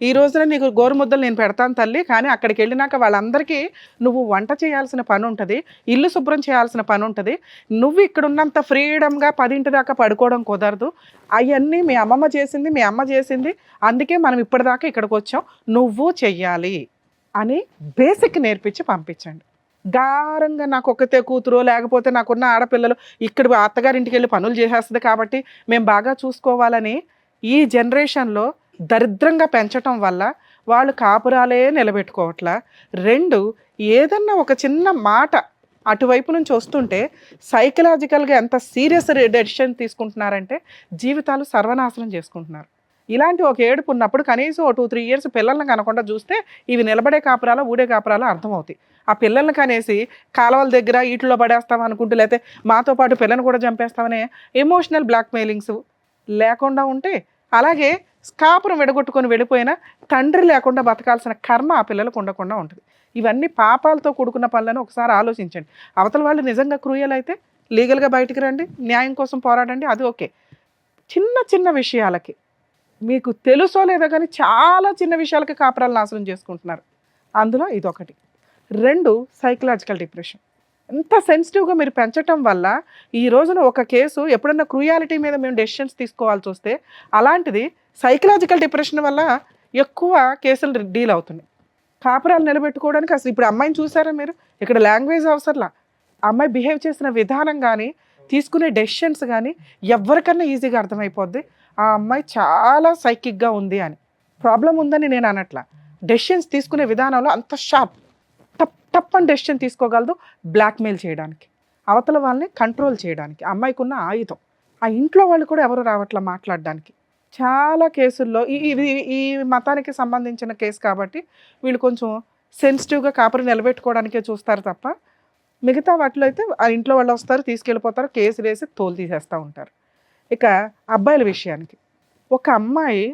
ఈ రోజున నీకు గోరుముద్దలు నేను పెడతాను తల్లి, కానీ అక్కడికి వెళ్ళినాక వాళ్ళందరికీ నువ్వు వంట చేయాల్సిన పని ఉంటుంది, ఇల్లు శుభ్రం చేయాల్సిన పని ఉంటుంది. నువ్వు ఇక్కడ ఉన్నంత ఫ్రీడమ్గా 10 దాకా పడుకోవడం కుదరదు. అవన్నీ మీ అమ్మమ్మ చేసింది, మీ అమ్మ చేసింది, అందుకే మనం ఇప్పటిదాకా ఇక్కడికి వచ్చాం, నువ్వు చెయ్యాలి అని బేసిక్ నేర్పించి పంపించండి. గారంగా నాకు ఒక్కతే కూతురు, లేకపోతే నాకున్న ఆడపిల్లలు ఇక్కడ అత్తగారింటికి వెళ్ళి పనులు చేసేస్తుంది కాబట్టి మేము బాగా చూసుకోవాలని ఈ జనరేషన్లో దరిద్రంగా పెంచటం వల్ల వాళ్ళు కాపురాలే నిలబెట్టుకోవట్లా. 2, ఏదన్నా ఒక చిన్న మాట అటువైపు నుంచి వస్తుంటే సైకలాజికల్గా ఎంత సీరియస్ డెసిషన్ తీసుకుంటున్నారంటే జీవితాలు సర్వనాశనం చేసుకుంటున్నారు. ఇలాంటి ఒక ఏడుపు ఉన్నప్పుడు కనీసం 2-3 ఇయర్స్ పిల్లల్ని కనకుండా చూస్తే ఇవి నిలబడే కాపురాలు, ఊడే కాపురాలు అర్థమవుతాయి. ఆ పిల్లల్ని కనేసి కాలువల దగ్గర ఈటిలో పడేస్తాం అనుకుంటూ, లేకపోతే మాతో పాటు పిల్లని కూడా చంపేస్తామనే ఎమోషనల్ బ్లాక్మెయిలింగ్స్ లేకుండా ఉంటే, అలాగే కాపురం విడగొట్టుకొని వెళ్ళిపోయినా తండ్రి లేకుండా బతకాల్సిన కర్మ ఆ పిల్లలకు ఉండకుండా ఉంటుంది. ఇవన్నీ పాపాలతో కూడుకున్న పనులను ఒకసారి ఆలోచించండి. అవతల వాళ్ళు నిజంగా క్రూయల్ అయితే లీగల్గా బయటికి రండి, న్యాయం కోసం పోరాడండి, అది ఓకే. చిన్న చిన్న విషయాలకి, మీకు తెలుసో లేదో కానీ చాలా చిన్న విషయాలకి కాపురాలు నాశనం చేసుకుంటున్నారు. అందులో ఇదొకటి. 2, సైకలాజికల్ డిప్రెషన్. ఎంత సెన్సిటివ్గా మీరు పెంచటం వల్ల ఈ రోజున ఒక కేసు ఎప్పుడన్నా క్రూయాలిటీ మీద మేము డెసిషన్స్ తీసుకోవాల్సి వస్తే, అలాంటిది సైకలాజికల్ డిప్రెషన్ వల్ల ఎక్కువ కేసులు డీల్ అవుతున్నాయి. కాపురాలు నిలబెట్టుకోవడానికి అసలు ఇప్పుడు అమ్మాయిని చూసారా మీరు? ఇక్కడ లాంగ్వేజ్ అవసరంలా, అమ్మాయి బిహేవ్ చేసిన విధానం కానీ తీసుకునే డెసిషన్స్ కానీ ఎవరికన్నా ఈజీగా అర్థమైపోద్ది ఆ అమ్మాయి చాలా సైకిక్గా ఉంది అని. ప్రాబ్లం ఉందని నేను అనట్లా, డెసిషన్స్ తీసుకునే విధానంలో అంత షార్ప్, టప్ అని డెసిషన్ తీసుకోగలదు బ్లాక్మెయిల్ చేయడానికి, అవతల వాళ్ళని కంట్రోల్ చేయడానికి. అమ్మాయికి ఉన్న ఆయుధం. ఆ ఇంట్లో వాళ్ళు కూడా ఎవరు రావట్లా మాట్లాడడానికి. చాలా కేసుల్లో ఈ మతానికి సంబంధించిన కేసు కాబట్టి వీళ్ళు కొంచెం సెన్సిటివ్గా కాపురం నిలబెట్టుకోవడానికే చూస్తారు తప్ప, మిగతా వాటిలో అయితే ఆ ఇంట్లో వాళ్ళు వస్తారు, తీసుకెళ్ళిపోతారు, కేసు వేసి తోలు తీసేస్తూ ఉంటారు. ఇక అబ్బాయిల విషయానికి, ఒక అమ్మాయి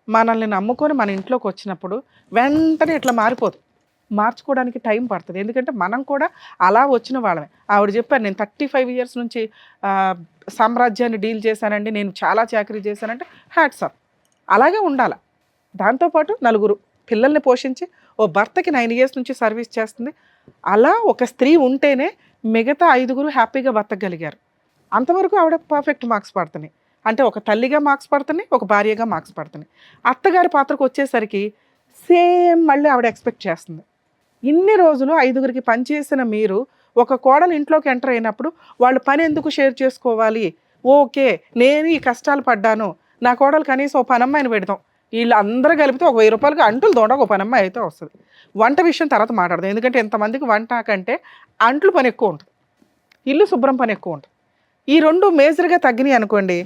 మనల్ని నమ్ముకొని మన ఇంట్లోకి వచ్చినప్పుడు వెంటనే ఇట్లా మారిపోదు. మార్చుకోవడానికి టైం పడుతుంది. ఎందుకంటే మనం కూడా అలా వచ్చిన వాళ్ళమే. ఆవిడ చెప్పారు, నేను 35 ఇయర్స్ నుంచి సామ్రాజ్యాన్ని డీల్ చేశానండి, నేను చాలా చాకరీ చేశానంటే హ్యాట్స్ ఆఫ్. అలాగే ఉండాలి. దాంతోపాటు 4 పిల్లల్ని పోషించి ఓ భర్తకి 9 ఇయర్స్ నుంచి సర్వీస్ చేస్తుంది. అలా ఒక స్త్రీ ఉంటేనే మిగతా 5 హ్యాపీగా బతకగలిగారు. అంతవరకు ఆవిడ పర్ఫెక్ట్ మార్క్స్ పడుతున్నాయి. అంటే ఒక తల్లిగా మార్క్స్ పడుతున్నాయి, ఒక భార్యగా మార్క్స్ పడుతున్నాయి. అత్తగారి పాత్రకు వచ్చేసరికి సేమ్ మళ్ళీ ఆవిడ ఎక్స్పెక్ట్ చేస్తుంది. ఇన్ని రోజులు 5 పనిచేసిన మీరు ఒక కోడలు ఇంట్లోకి ఎంటర్ అయినప్పుడు వాళ్ళు పని ఎందుకు షేర్ చేసుకోవాలి, ఓకే నేను ఈ కష్టాలు పడ్డాను, నా కోడలు కనీసం ఓ పనమ్మాయిని పెడతాం, వీళ్ళు అందరూ కలిపితే ఒక 1000 రూపాయలకి అంట్లు దోడ ఒక పనమ్మాయి అయితే వస్తుంది. వంట విషయం తర్వాత మాట్లాడదాం, ఎందుకంటే ఎంతమందికి వంట కంటే అంట్లు పని ఎక్కువ ఉంటుంది, ఇల్లు శుభ్రం పని ఎక్కువ ఉంటుంది. ఈ రెండు మేజర్గా తగ్గినాయి అనుకోండి,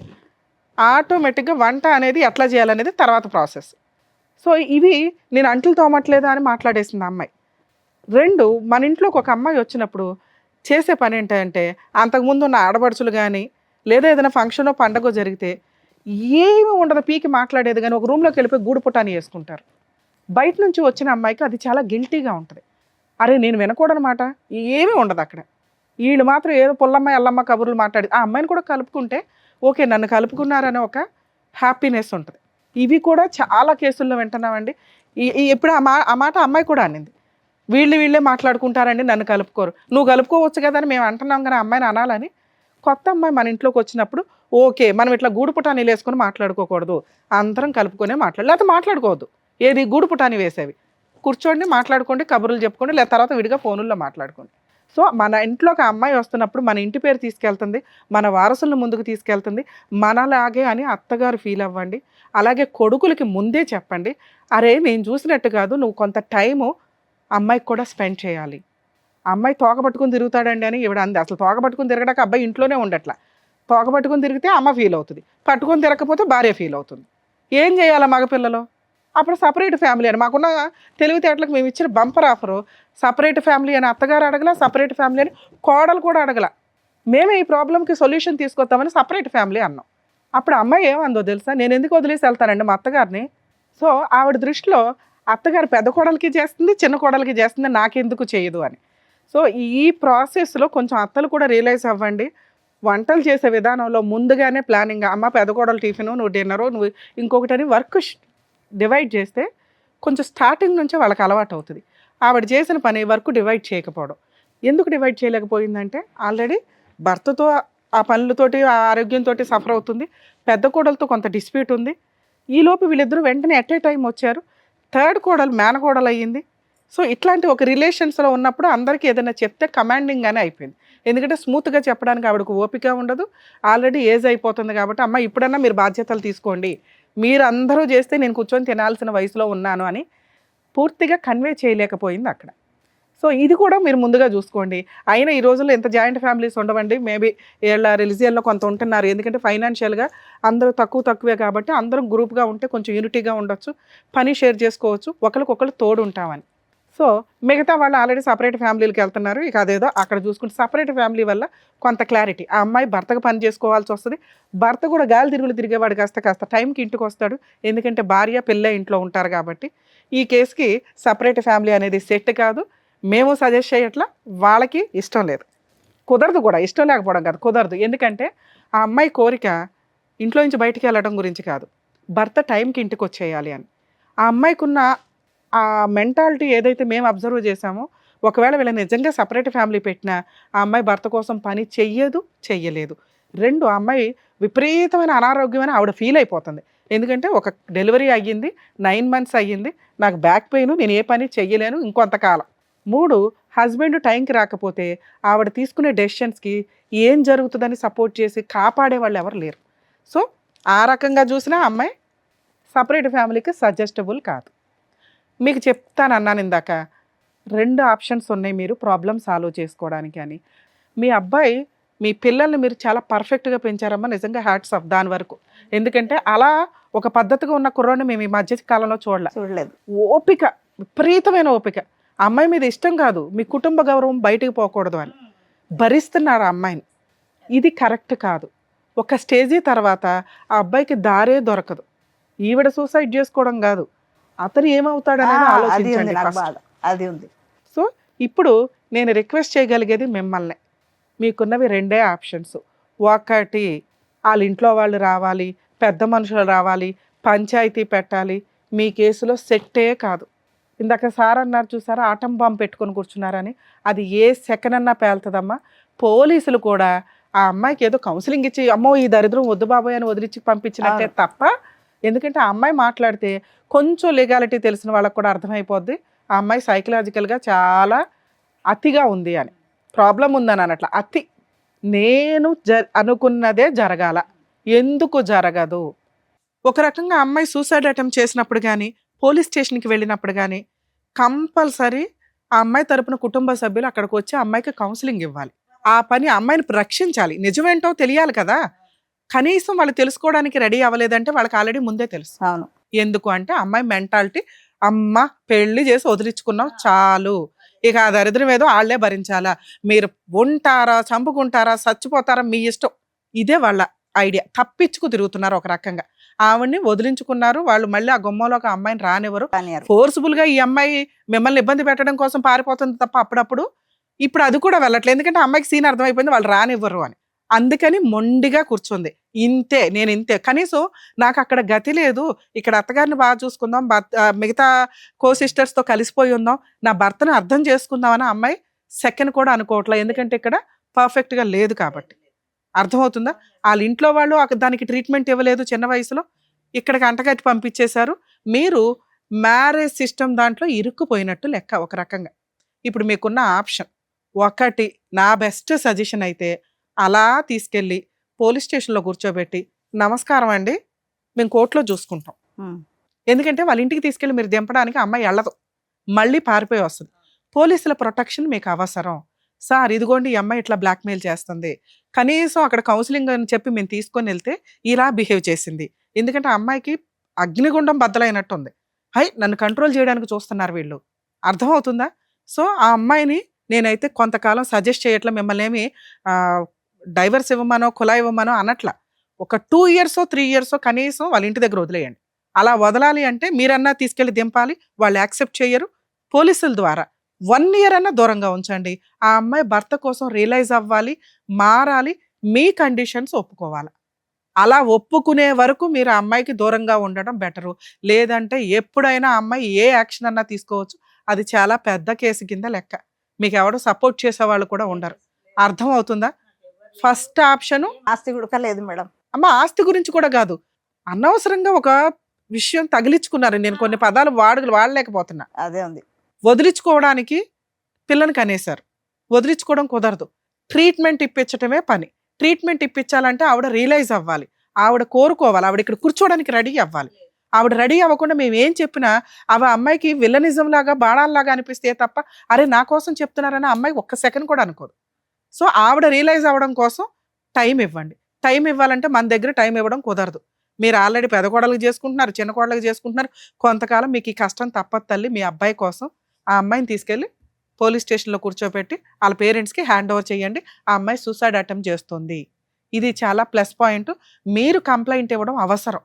ఆటోమేటిక్గా వంట అనేది ఎట్లా చేయాలనేది తర్వాత ప్రాసెస్. సో ఇవి నేను అంట్లు తోమట్లేదా అని మాట్లాడేసింది అమ్మాయి. 2, మన ఇంట్లోకి ఒక అమ్మాయి వచ్చినప్పుడు చేసే పని ఏంటంటే, అంతకుముందు ఉన్న ఆడపడుచులు కానీ లేదా ఏదైనా ఫంక్షనో పండగో జరిగితే ఏమి ఉండదు, పీకి మాట్లాడేది కానీ ఒక రూమ్లోకి వెళ్ళిపోయి గూడు పుటాని వేసుకుంటారు. బయట నుంచి వచ్చిన అమ్మాయికి అది చాలా గిల్టీగా ఉంటుంది. అరే నేను వినకూడనమాట, ఏమీ ఉండదు అక్కడ. వీళ్ళు మాత్రం ఏదో పుల్లమ్మ ఎల్లమ్మ కబుర్లు మాట్లాడి ఆ అమ్మాయిని కూడా కలుపుకుంటే ఓకే నన్ను కలుపుకున్నారనే ఒక హ్యాపీనెస్ ఉంటుంది. ఇవి కూడా చాలా కేసుల్లో వింటున్నామండి. ఎప్పుడు ఆ మాట అమ్మాయి కూడా అనింది, వీళ్ళే మాట్లాడుకుంటారండి, నన్ను కలుపుకోరు. నువ్వు కలుపుకోవచ్చు కదా అని మేము అంటున్నాం కానీ అమ్మాయిని అనాలని. కొత్త అమ్మాయి మన ఇంట్లోకి వచ్చినప్పుడు ఓకే మనం ఇట్లా గూడు పుటాని వేసుకొని మాట్లాడుకోకూడదు, అందరం కలుపుకొనే లేకపోతే మాట్లాడుకోవద్దు. ఏది గూడు పుటాని వేసేవి కూర్చోండి, మాట్లాడుకోండి, కబుర్లు చెప్పుకోండి, లేదా తర్వాత విడిగా ఫోనుల్లో మాట్లాడుకోండి. సో మన ఇంట్లోకి ఆ అమ్మాయి వస్తున్నప్పుడు మన ఇంటి పేరు తీసుకెళ్తుంది, మన వారసులను ముందుకు తీసుకెళ్తుంది, మనలాగే అని అత్తగారు ఫీల్ అవ్వండి. అలాగే కొడుకులకి ముందే చెప్పండి, అరే నేను చూసినట్టు కాదు, నువ్వు కొంత టైము అమ్మాయికి కూడా స్పెండ్ చేయాలి. అమ్మాయి తోక పట్టుకుని తిరుగుతాడండి అని ఇవిడ అంది. అసలు తోక పట్టుకుని తిరగడానికి అబ్బాయి ఇంట్లోనే ఉండట్లా. తోక పట్టుకుని తిరిగితే అమ్మ ఫీల్ అవుతుంది, పట్టుకొని తిరగకపోతే భార్య ఫీల్ అవుతుంది. ఏం చేయాలా మగపిల్లలు? అప్పుడు సపరేట్ ఫ్యామిలీ అని మాకున్న తెలివితేటలకు మేము ఇచ్చిన బంపర్ ఆఫరు, సపరేట్ ఫ్యామిలీ అని అత్తగారు అడగల, సపరేట్ ఫ్యామిలీ అని కోడలు కూడా అడగల. మేమే ఈ ప్రాబ్లంకి సొల్యూషన్ తీసుకొస్తామని సపరేట్ ఫ్యామిలీ అన్నాం. అప్పుడు అమ్మాయి ఏమందో తెలుసా, నేను ఎందుకు వదిలేసి వెళ్తానండి మా అత్తగారిని. సో ఆవిడ దృష్టిలో అత్తగారు పెద్ద కోడలికి చేస్తుంది, చిన్న కోడలికి చేస్తుంది, నాకెందుకు చేయదు అని. సో ఈ ప్రాసెస్లో కొంచెం అత్తలు కూడా రియలైజ్ అవ్వండి. వంటలు చేసే విధానంలో ముందుగానే ప్లానింగ్, అమ్మ పెద్ద కోడలు టిఫిను, నువ్వు డిన్నరు, నువ్వు ఇంకొకటని వర్క్ డివైడ్ చేస్తే కొంచెం స్టార్టింగ్ నుంచే వాళ్ళకి అలవాటు అవుతుంది. ఆవిడ చేసిన పని వర్క్ డివైడ్ చేయకపోవడం. ఎందుకు డివైడ్ చేయలేకపోయిందంటే ఆల్రెడీ భర్తతో ఆ పనులతోటి ఆ ఆరోగ్యంతో సఫర్ అవుతుంది, పెద్ద కోడలతో కొంత డిస్ప్యూట్ ఉంది. ఈలోపు వీళ్ళిద్దరూ వెంటనే ఎట్ ఏ టైం వచ్చారు, థర్డ్ కోడలు మేనకోడలు అయ్యింది. సో ఇట్లాంటి ఒక రిలేషన్స్లో ఉన్నప్పుడు అందరికీ ఏదైనా చెప్తే కమాండింగ్గానే అయిపోయింది. ఎందుకంటే స్మూత్గా చెప్పడానికి ఆవిడకు ఓపిక ఉండదు, ఆల్రెడీ ఏజ్ అయిపోతుంది కాబట్టి అమ్మ ఇప్పుడన్నా మీరు బాధ్యతలు తీసుకోండి, మీరు అందరూ చేస్తే నేను కూర్చొని తినాల్సిన వయసులో ఉన్నాను అని పూర్తిగా కన్వే చేయలేకపోయింది అక్కడ. సో ఇది కూడా మీరు ముందుగా చూసుకోండి. అయినా ఈ రోజుల్లో ఎంత జాయింట్ ఫ్యామిలీస్ ఉండవండి, మేబీ వీళ్ళ రిలీజియన్లో కొంత ఉంటున్నారు, ఎందుకంటే ఫైనాన్షియల్గా అందరూ తక్కువే కాబట్టి అందరం గ్రూప్గా ఉంటే కొంచెం యూనిటీగా ఉండొచ్చు, పని షేర్ చేసుకోవచ్చు, ఒకరికొకరు తోడు ఉంటామని. సో మిగతా వాళ్ళు ఆల్రెడీ సపరేట్ ఫ్యామిలీలకు వెళ్తున్నారు, ఇక అదేదో అక్కడ చూసుకుంటే సపరేట్ ఫ్యామిలీ వల్ల కొంత క్లారిటీ. ఆ అమ్మాయి భర్తకు పని చేసుకోవాల్సి వస్తుంది, భర్త కూడా గాలి తిరుగులు తిరిగేవాడు కాస్త టైంకి ఇంటికి వస్తాడు, ఎందుకంటే భార్య పిల్ల ఇంట్లో ఉంటారు కాబట్టి. ఈ కేసుకి సపరేట్ ఫ్యామిలీ అనేది సెట్ కాదు, మేము సజెస్ట్ చేయట్లా, వాళ్ళకి ఇష్టం లేదు, కుదరదు కూడా. ఇష్టం లేకపోవడం కాదు, కుదరదు. ఎందుకంటే ఆ అమ్మాయి కోరిక ఇంట్లో నుంచి బయటికి వెళ్ళడం గురించి కాదు, భర్త టైంకి ఇంటికి వచ్చేయాలి అని. ఆ అమ్మాయికి ఉన్న ఆ మెంటాలిటీ ఏదైతే మేము అబ్జర్వ్ చేసామో, ఒకవేళ వీళ్ళ నిజంగా సపరేట్ ఫ్యామిలీ పెట్టినా ఆ అమ్మాయి భర్త కోసం పని చెయ్యలేదు. 2 ఆ అమ్మాయి విపరీతమైన అనారోగ్యమైన ఆవిడ ఫీల్ అయిపోతుంది. ఎందుకంటే ఒక డెలివరీ అయ్యింది, 9 months అయ్యింది, నాకు బ్యాక్ పెయిన్, నేను ఏ పని చెయ్యలేను ఇంకొంతకాలం. 3 హస్బెండ్ టైంకి రాకపోతే ఆవిడ తీసుకునే డెసిషన్స్కి ఏం జరుగుతుందని సపోర్ట్ చేసి కాపాడే వాళ్ళు ఎవరు లేరు. సో ఆ రకంగా చూసినా అమ్మాయి సపరేట్ ఫ్యామిలీకి సజెస్టబుల్ కాదు. మీకు చెప్తానన్నాను ఇందాక, 2 ఆప్షన్స్ ఉన్నాయి మీరు ప్రాబ్లం సాల్వ్ చేసుకోవడానికి అని. మీ అబ్బాయి మీ పిల్లల్ని మీరు చాలా పర్ఫెక్ట్గా పెంచారమ్మా, నిజంగా హ్యాట్స్ ఆఫ్ దాని వరకు. ఎందుకంటే అలా ఒక పద్ధతిగా ఉన్న కుర్రోని మేము ఈ మధ్య కాలంలో చూడలేదు. ఓపిక, విపరీతమైన ఓపిక. అమ్మాయి మీద ఇష్టం కాదు, మీ కుటుంబ గౌరవం బయటికి పోకూడదు అని భరిస్తున్నారు ఆ అమ్మాయిని. ఇది కరెక్ట్ కాదు. ఒక స్టేజీ తర్వాత ఆ అబ్బాయికి దారే దొరకదు. ఈవిడ సూసైడ్ చేసుకోవడం కాదు, అతను ఏమవుతాడనేది ఆలోచించండి ఫస్ట్. అది ఉంది. సో ఇప్పుడు నేను రిక్వెస్ట్ చేయగలిగేది మిమ్మల్ని, మీకున్నవి 2 ఆప్షన్స్. ఒకటి వాళ్ళ ఇంట్లో వాళ్ళు రావాలి, పెద్ద మనుషులు రావాలి, పంచాయతీ పెట్టాలి. మీ కేసులో సెట్టే కాదు. ఇందాక సార్ అన్నారు చూసారా, ఆటం బాంబు పెట్టుకొని కూర్చున్నారని, అది ఏ సెకండ్ అన్నా పేలుతుందమ్మా. పోలీసులు కూడా ఆ అమ్మాయికి ఏదో కౌన్సిలింగ్ ఇచ్చి అమ్మో ఈ దరిద్రం వద్దు బాబోయ్ అని వదిలించి పంపించినట్టే తప్ప, ఎందుకంటే ఆ అమ్మాయి మాట్లాడితే కొంచెం లీగాలిటీ తెలిసిన వాళ్ళకి కూడా అర్థమైపోద్ది ఆ అమ్మాయి సైకలాజికల్గా చాలా అతిగా ఉంది అని, ప్రాబ్లం ఉందని అన్నట్ల. అతి నేను అనుకున్నదే జరగాల, ఎందుకు జరగదు? ఒక రకంగా అమ్మాయి సూసైడ్ అటెంప్ట్ చేసినప్పుడు కానీ, పోలీస్ స్టేషన్కి వెళ్ళినప్పుడు కానీ కంపల్సరీ ఆ అమ్మాయి తరపున కుటుంబ సభ్యులు అక్కడికి వచ్చి అమ్మాయికి కౌన్సిలింగ్ ఇవ్వాలి. ఆ పని అమ్మాయిని రక్షించాలి. నిజమేంటో తెలియాలి కదా. కనీసం వాళ్ళు తెలుసుకోవడానికి రెడీ అవ్వలేదంటే వాళ్ళకి ఆల్రెడీ ముందే తెలుసు. అవును. ఎందుకు అంటే అమ్మాయి మెంటాలిటీ, అమ్మ పెళ్లి చేసి వదిలించుకున్నాం చాలు, ఇక ఆ దరిద్రం ఏదో వాళ్ళే భరించాలా, మీరు ఉంటారా, చంపుకుంటారా, చచ్చిపోతారా, మీ ఇష్టం. ఇదే వాళ్ళ ఐడియా. తప్పించుకు తిరుగుతున్నారు ఒక రకంగా. ఆవిడ్ని వదిలించుకున్నారు వాళ్ళు. మళ్ళీ ఆ గుమ్మంలోకి ఆ అమ్మాయిని రానివ్వరు. ఫోర్స్ఫుల్ గా ఈ అమ్మాయి మిమ్మల్ని ఇబ్బంది పెట్టడం కోసం పారిపోతుంది తప్ప అప్పుడప్పుడు. ఇప్పుడు అది కూడా వెళ్ళట్లేదు, ఎందుకంటే అమ్మాయికి సీన్ అర్థమైపోయింది వాళ్ళు రానివ్వరు అని. అందుకని మొండిగా కూర్చుంది. ఇంతే, నేను ఇంతే, కనీసం నాకు అక్కడ గతి లేదు, ఇక్కడ అత్తగారిని బాగా చూసుకుందాం, మిగతా కో సిస్టర్స్ తో కలిసిపోయి ఉందాం, నా భర్తను అర్థం చేసుకుందాం అని అమ్మాయి సెకండ్ కూడా అనుకోవట్లేదు. ఎందుకంటే ఇక్కడ పర్ఫెక్ట్ గా లేదు కాబట్టి. అర్థమవుతుందా? వాళ్ళ ఇంట్లో వాళ్ళు దానికి ట్రీట్మెంట్ ఇవ్వలేదు చిన్న వయసులో, ఇక్కడికి అంటగట్టి పంపించేశారు. మీరు మ్యారేజ్ సిస్టమ్ దాంట్లో ఇరుక్కుపోయినట్టు లెక్క ఒక రకంగా. ఇప్పుడు మీకున్న ఆప్షన్ ఒకటి, నా బెస్ట్ సజెషన్ అయితే అలా తీసుకెళ్ళి పోలీస్ స్టేషన్లో కూర్చోబెట్టి, నమస్కారం అండి మేము కోర్టులో చూసుకుంటాం. ఎందుకంటే వాళ్ళ ఇంటికి తీసుకెళ్ళి మీరు దింపడానికి అమ్మాయి వెళ్ళదు, మళ్ళీ పారిపోయి వస్తుంది. పోలీసుల ప్రొటెక్షన్ మీకు అవసరం. సార్ ఇదిగోండి ఈ అమ్మాయి ఇట్లా బ్లాక్మెయిల్ చేస్తుంది, కనీసం అక్కడ కౌన్సిలింగ్ అని చెప్పి మేము తీసుకొని వెళ్తే ఇలా బిహేవ్ చేసింది. ఎందుకంటే ఆ అమ్మాయికి అగ్నిగుండం బద్దలైనట్టు ఉంది. నన్ను కంట్రోల్ చేయడానికి చూస్తున్నారు వీళ్ళు. అర్థమవుతుందా? సో ఆ అమ్మాయిని నేనైతే కొంతకాలం సజెస్ట్ చేయట్లా. మిమ్మల్ని ఏమి డైవర్స్ ఇవ్వమనో కులా ఇవ్వమనో అనట్లా. ఒక 2 years 3 years కనీసం వాళ్ళ ఇంటి దగ్గర వదిలేయండి. అలా వదలాలి అంటే మీరన్నా తీసుకెళ్ళి దింపాలి, వాళ్ళు యాక్సెప్ట్ చేయరు. పోలీసుల ద్వారా 1 year అన్నా దూరంగా ఉంచండి. ఆ అమ్మాయి భర్త కోసం రియలైజ్ అవ్వాలి, మారాలి, మీ కండిషన్స్ ఒప్పుకోవాలి. అలా ఒప్పుకునే వరకు మీరు ఆ అమ్మాయికి దూరంగా ఉండడం బెటరు. లేదంటే ఎప్పుడైనా అమ్మాయి ఏ యాక్షన్ అన్నా తీసుకోవచ్చు. అది చాలా పెద్ద కేసు కింద లెక్క. మీకు ఎవడో సపోర్ట్ చేసేవాళ్ళు కూడా ఉండరు. అర్థం అవుతుందా? ఫస్ట్ ఆప్షన్ ఆస్తి కూడా లేదు మేడం. అమ్మ ఆస్తి గురించి కూడా కాదు, అనవసరంగా ఒక విషయం తగిలించుకున్నారు. నేను కొన్ని పదాలు వాడలేకపోతున్నా. అదే ఉంది. వదిలించుకోవడానికి పిల్లని కనేశారు, వదిలించుకోవడం కుదరదు. ట్రీట్మెంట్ ఇప్పించటమే పని. ట్రీట్మెంట్ ఇప్పించాలంటే ఆవిడ రియలైజ్ అవ్వాలి, ఆవిడ కోరుకోవాలి, ఆవిడ ఇక్కడ కూర్చోవడానికి రెడీ అవ్వాలి. ఆవిడ రెడీ అవ్వకుండా మేము ఏం చెప్పినా అవి అమ్మాయికి విల్లనిజం లాగా బాణాల్లాగా అనిపిస్తే తప్ప అరే నా కోసం చెప్తున్నారని అమ్మాయి ఒక్క సెకండ్ కూడా అనుకోదు. సో ఆవిడ రియలైజ్ అవ్వడం కోసం టైం ఇవ్వండి. టైం ఇవ్వాలంటే మన దగ్గర టైం ఇవ్వడం కుదరదు. మీరు ఆల్రెడీ పెద్ద కోడలకు చేసుకుంటున్నారు, చిన్న కోడలకు చేసుకుంటున్నారు. కొంతకాలం మీకు ఈ కష్టం తప్పదు తల్లి. మీ అబ్బాయి కోసం ఆ అమ్మాయిని తీసుకెళ్ళి పోలీస్ స్టేషన్లో కూర్చోబెట్టి వాళ్ళ పేరెంట్స్కి హ్యాండ్ ఓవర్ చేయండి. ఆ అమ్మాయి సూసైడ్ అటెంప్ట్ చేస్తుంది. ఇది చాలా ప్లస్ పాయింట్. మీరు కంప్లైంట్ ఇవ్వడం అవసరం.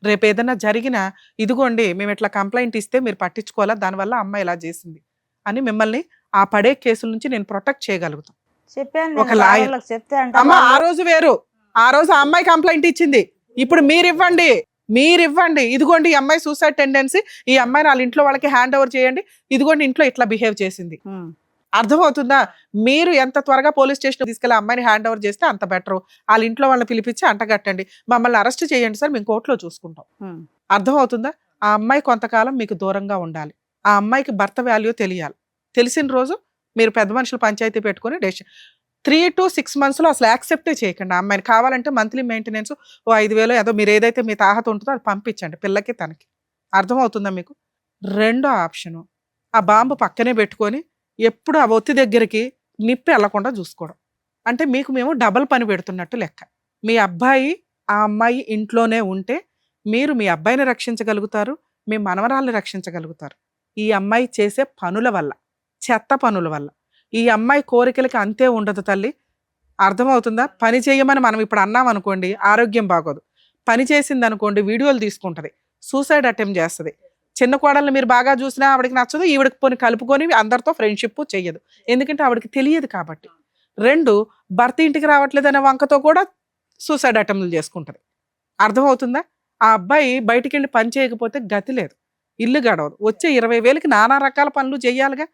రేపు ఏదైనా జరిగినా ఇదిగోండి మేము ఇట్లా కంప్లైంట్ ఇస్తే మీరు పట్టించుకోవాలా, దానివల్ల అమ్మాయి ఇలా చేసింది అని మిమ్మల్ని ఆ పడే కేసుల నుంచి నేను ప్రొటెక్ట్ చేయగలుగుతాను. చెప్పాను ఒక లాయర్ చెప్తే అమ్మ ఆ రోజు వేరు, ఆ రోజు ఆ అమ్మాయి కంప్లైంట్ ఇచ్చింది. ఇప్పుడు మీరు ఇవ్వండి ఇదిగోండి ఈ అమ్మాయి సూసైడ్ టెండెన్సీ, ఈ అమ్మాయిని వాళ్ళ ఇంట్లో వాళ్ళకి హ్యాండ్ ఓవర్ చేయండి, ఇదిగోండి ఇంట్లో ఇట్లా బిహేవ్ చేసింది. అర్థమవుతుందా? మీరు ఎంత త్వరగా పోలీస్ స్టేషన్ తీసుకెళ్ళి అమ్మాయిని హ్యాండ్ ఓవర్ చేస్తే అంత బెటర్. వాళ్ళ ఇంట్లో వాళ్ళని పిలిపించి అంటగట్టండి, మమ్మల్ని అరెస్ట్ చేయండి సార్, మేము కోర్టులో చూసుకుంటాం. అర్థమవుతుందా? ఆ అమ్మాయి కొంతకాలం మీకు దూరంగా ఉండాలి. ఆ అమ్మాయికి భర్త వాల్యూ తెలియాలి. తెలిసిన రోజు మీరు పెద్ద మనుషులు పంచాయతీ పెట్టుకుని 3 to 6 months అసలు యాక్సెప్టే చేయకండి. ఆ అమ్మాయిని కావాలంటే మంత్లీ మెయింటెనెన్స్ 5,000 ఏదో మీరు ఏదైతే మీ తాహత ఉంటుందో అది పంపించండి పిల్లకి తనకి. అర్థమవుతుందా మీకు? రెండో ఆప్షను ఆ బాంబు పక్కనే పెట్టుకొని ఎప్పుడు ఆ ఒత్తి దగ్గరికి నిప్పి వెళ్లకుండా చూసుకోవడం. అంటే మీకు మేము డబల్ పని పెడుతున్నట్టు లెక్క. మీ అబ్బాయి ఆ అమ్మాయి ఇంట్లోనే ఉంటే మీరు మీ అబ్బాయిని రక్షించగలుగుతారు, మీ మనవరాల్ని రక్షించగలుగుతారు. ఈ అమ్మాయి చేసే పనుల వల్ల, చెత్త పనుల వల్ల. ఈ అమ్మాయి కోరికలకి అంతే ఉండదు తల్లి. అర్థమవుతుందా? పని చేయమని మనం ఇప్పుడు అన్నాం అనుకోండి, ఆరోగ్యం బాగోదు. పని చేసింది అనుకోండి, వీడియోలు తీసుకుంటుంది, సూసైడ్ అటెంప్ట్ చేస్తుంది. చిన్న కోడల్ని మీరు బాగా చూసినా ఆవిడకి నచ్చదు, ఈవిడకి పోని కలుపుకొని అందరితో ఫ్రెండ్షిప్ చెయ్యదు, ఎందుకంటే ఆవిడకి తెలియదు కాబట్టి. 2 భర్త ఇంటికి రావట్లేదనే వంకతో కూడా సూసైడ్ అటెంప్ట్లు చేసుకుంటుంది. అర్థమవుతుందా? ఆ అబ్బాయి బయటికి వెళ్ళి పని చేయకపోతే గతి లేదు, ఇల్లు గడవదు. వచ్చే 20,000కి నానా రకాల పనులు చేయాలిగా,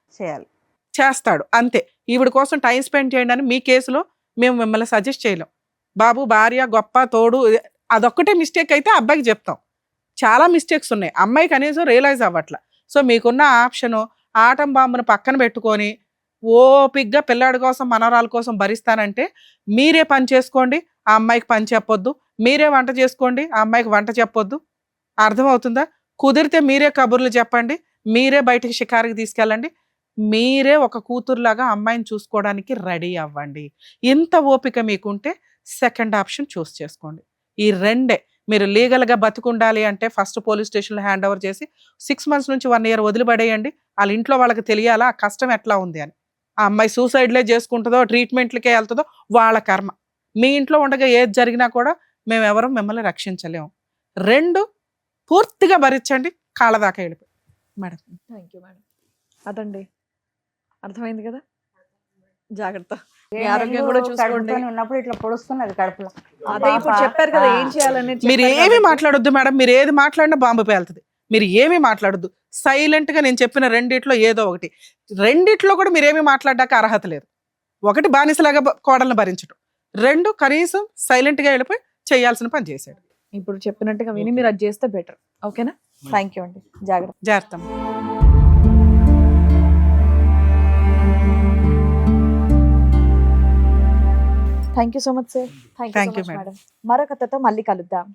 చేస్తాడు అంతే. ఈవిడ కోసం టైం స్పెండ్ చేయండి అని మీ కేసులో మేము మిమ్మల్ని సజెస్ట్ చేయలేం. బాబు భార్య గొప్ప తోడు అదొక్కటే మిస్టేక్ అయితే అబ్బాయికి చెప్తాం. చాలా మిస్టేక్స్ ఉన్నాయి, అమ్మాయి కనీసం రియలైజ్ అవ్వట్ల. సో మీకున్న ఆప్షను ఆటం బాంబును పక్కన పెట్టుకొని ఓపిగ్గా పిల్లాడి కోసం మనవరాల కోసం భరిస్తానంటే మీరే పని చేసుకోండి, ఆ అమ్మాయికి పని చెప్పొద్దు. మీరే వంట చేసుకోండి, ఆ అమ్మాయికి వంట చెప్పొద్దు. అర్థమవుతుందా? కుదిరితే మీరే కబుర్లు చెప్పండి, మీరే బయటికి షికారుకి తీసుకెళ్ళండి. మీరే ఒక కూతురులాగా అమ్మాయిని చూసుకోవడానికి రెడీ అవ్వండి. ఇంత ఓపిక మీకుంటే సెకండ్ ఆప్షన్ చూస్ చేసుకోండి. ఈ రెండే. మీరు లీగల్గా బతికుండాలి అంటే ఫస్ట్ పోలీస్ స్టేషన్లో హ్యాండ్ ఓవర్ చేసి 6 months నుంచి 1 year వదిలిపడేయండి. వాళ్ళ ఇంట్లో వాళ్ళకి తెలియాలా ఆ కష్టం ఎట్లా ఉంది అని. ఆ అమ్మాయి సూసైడ్లే చేసుకుంటుందో ట్రీట్మెంట్లకే వెళ్తుందో వాళ్ళ కర్మ. మీ ఇంట్లో ఉండగా ఏది జరిగినా కూడా మేమెవరూ మిమ్మల్ని రక్షించలేము. 2 పూర్తిగా భరించండి, కాళ్ళ దాకా వెళ్ళిపోయి. Madam thank you madam. అదండి, అర్థమైంది కదా. జాగ్రత్త, మీ 7 ఆరోగ్యం కూడా నెలలు చూసుకోండి. కడుపుతోని ఉన్నప్పుడు ఇట్లా పొడుస్తున్నది కడుపులో. అదే ఇప్పుడు చెప్పారు కదా ఏం చేయాలనేది మీరు చెప్పారు ఏమి కాబట్టి. మాట్లాడొద్దు మేడం, మీరు ఏది మాట్లాడినా బాంబు పేలుతుంది. మీరు ఏమీ మాట్లాడొద్దు, సైలెంట్ గా నేను చెప్పిన రెండిట్లో ఏదో ఒకటి. రెండిట్లో కూడా మీరేమీ మాట్లాడడానికి అర్హత లేదు. ఒకటి బానిసలాగా కోడలను భరించడం, 2 కనీసం సైలెంట్ గా వెళ్ళిపోయి చేయాల్సిన పని చేశాడు. ఇప్పుడు చెప్పినట్టుగా విని మీరు అది చేస్తే బెటర్. ఓకేనా? థ్యాంక్ యూ అండి, జాగ్రత్త. జాగ్రత్త. Thank you so much sir. Thank you Thank so you, much madam. Madam. మరో కథతో మళ్ళీ కలుద్దాం.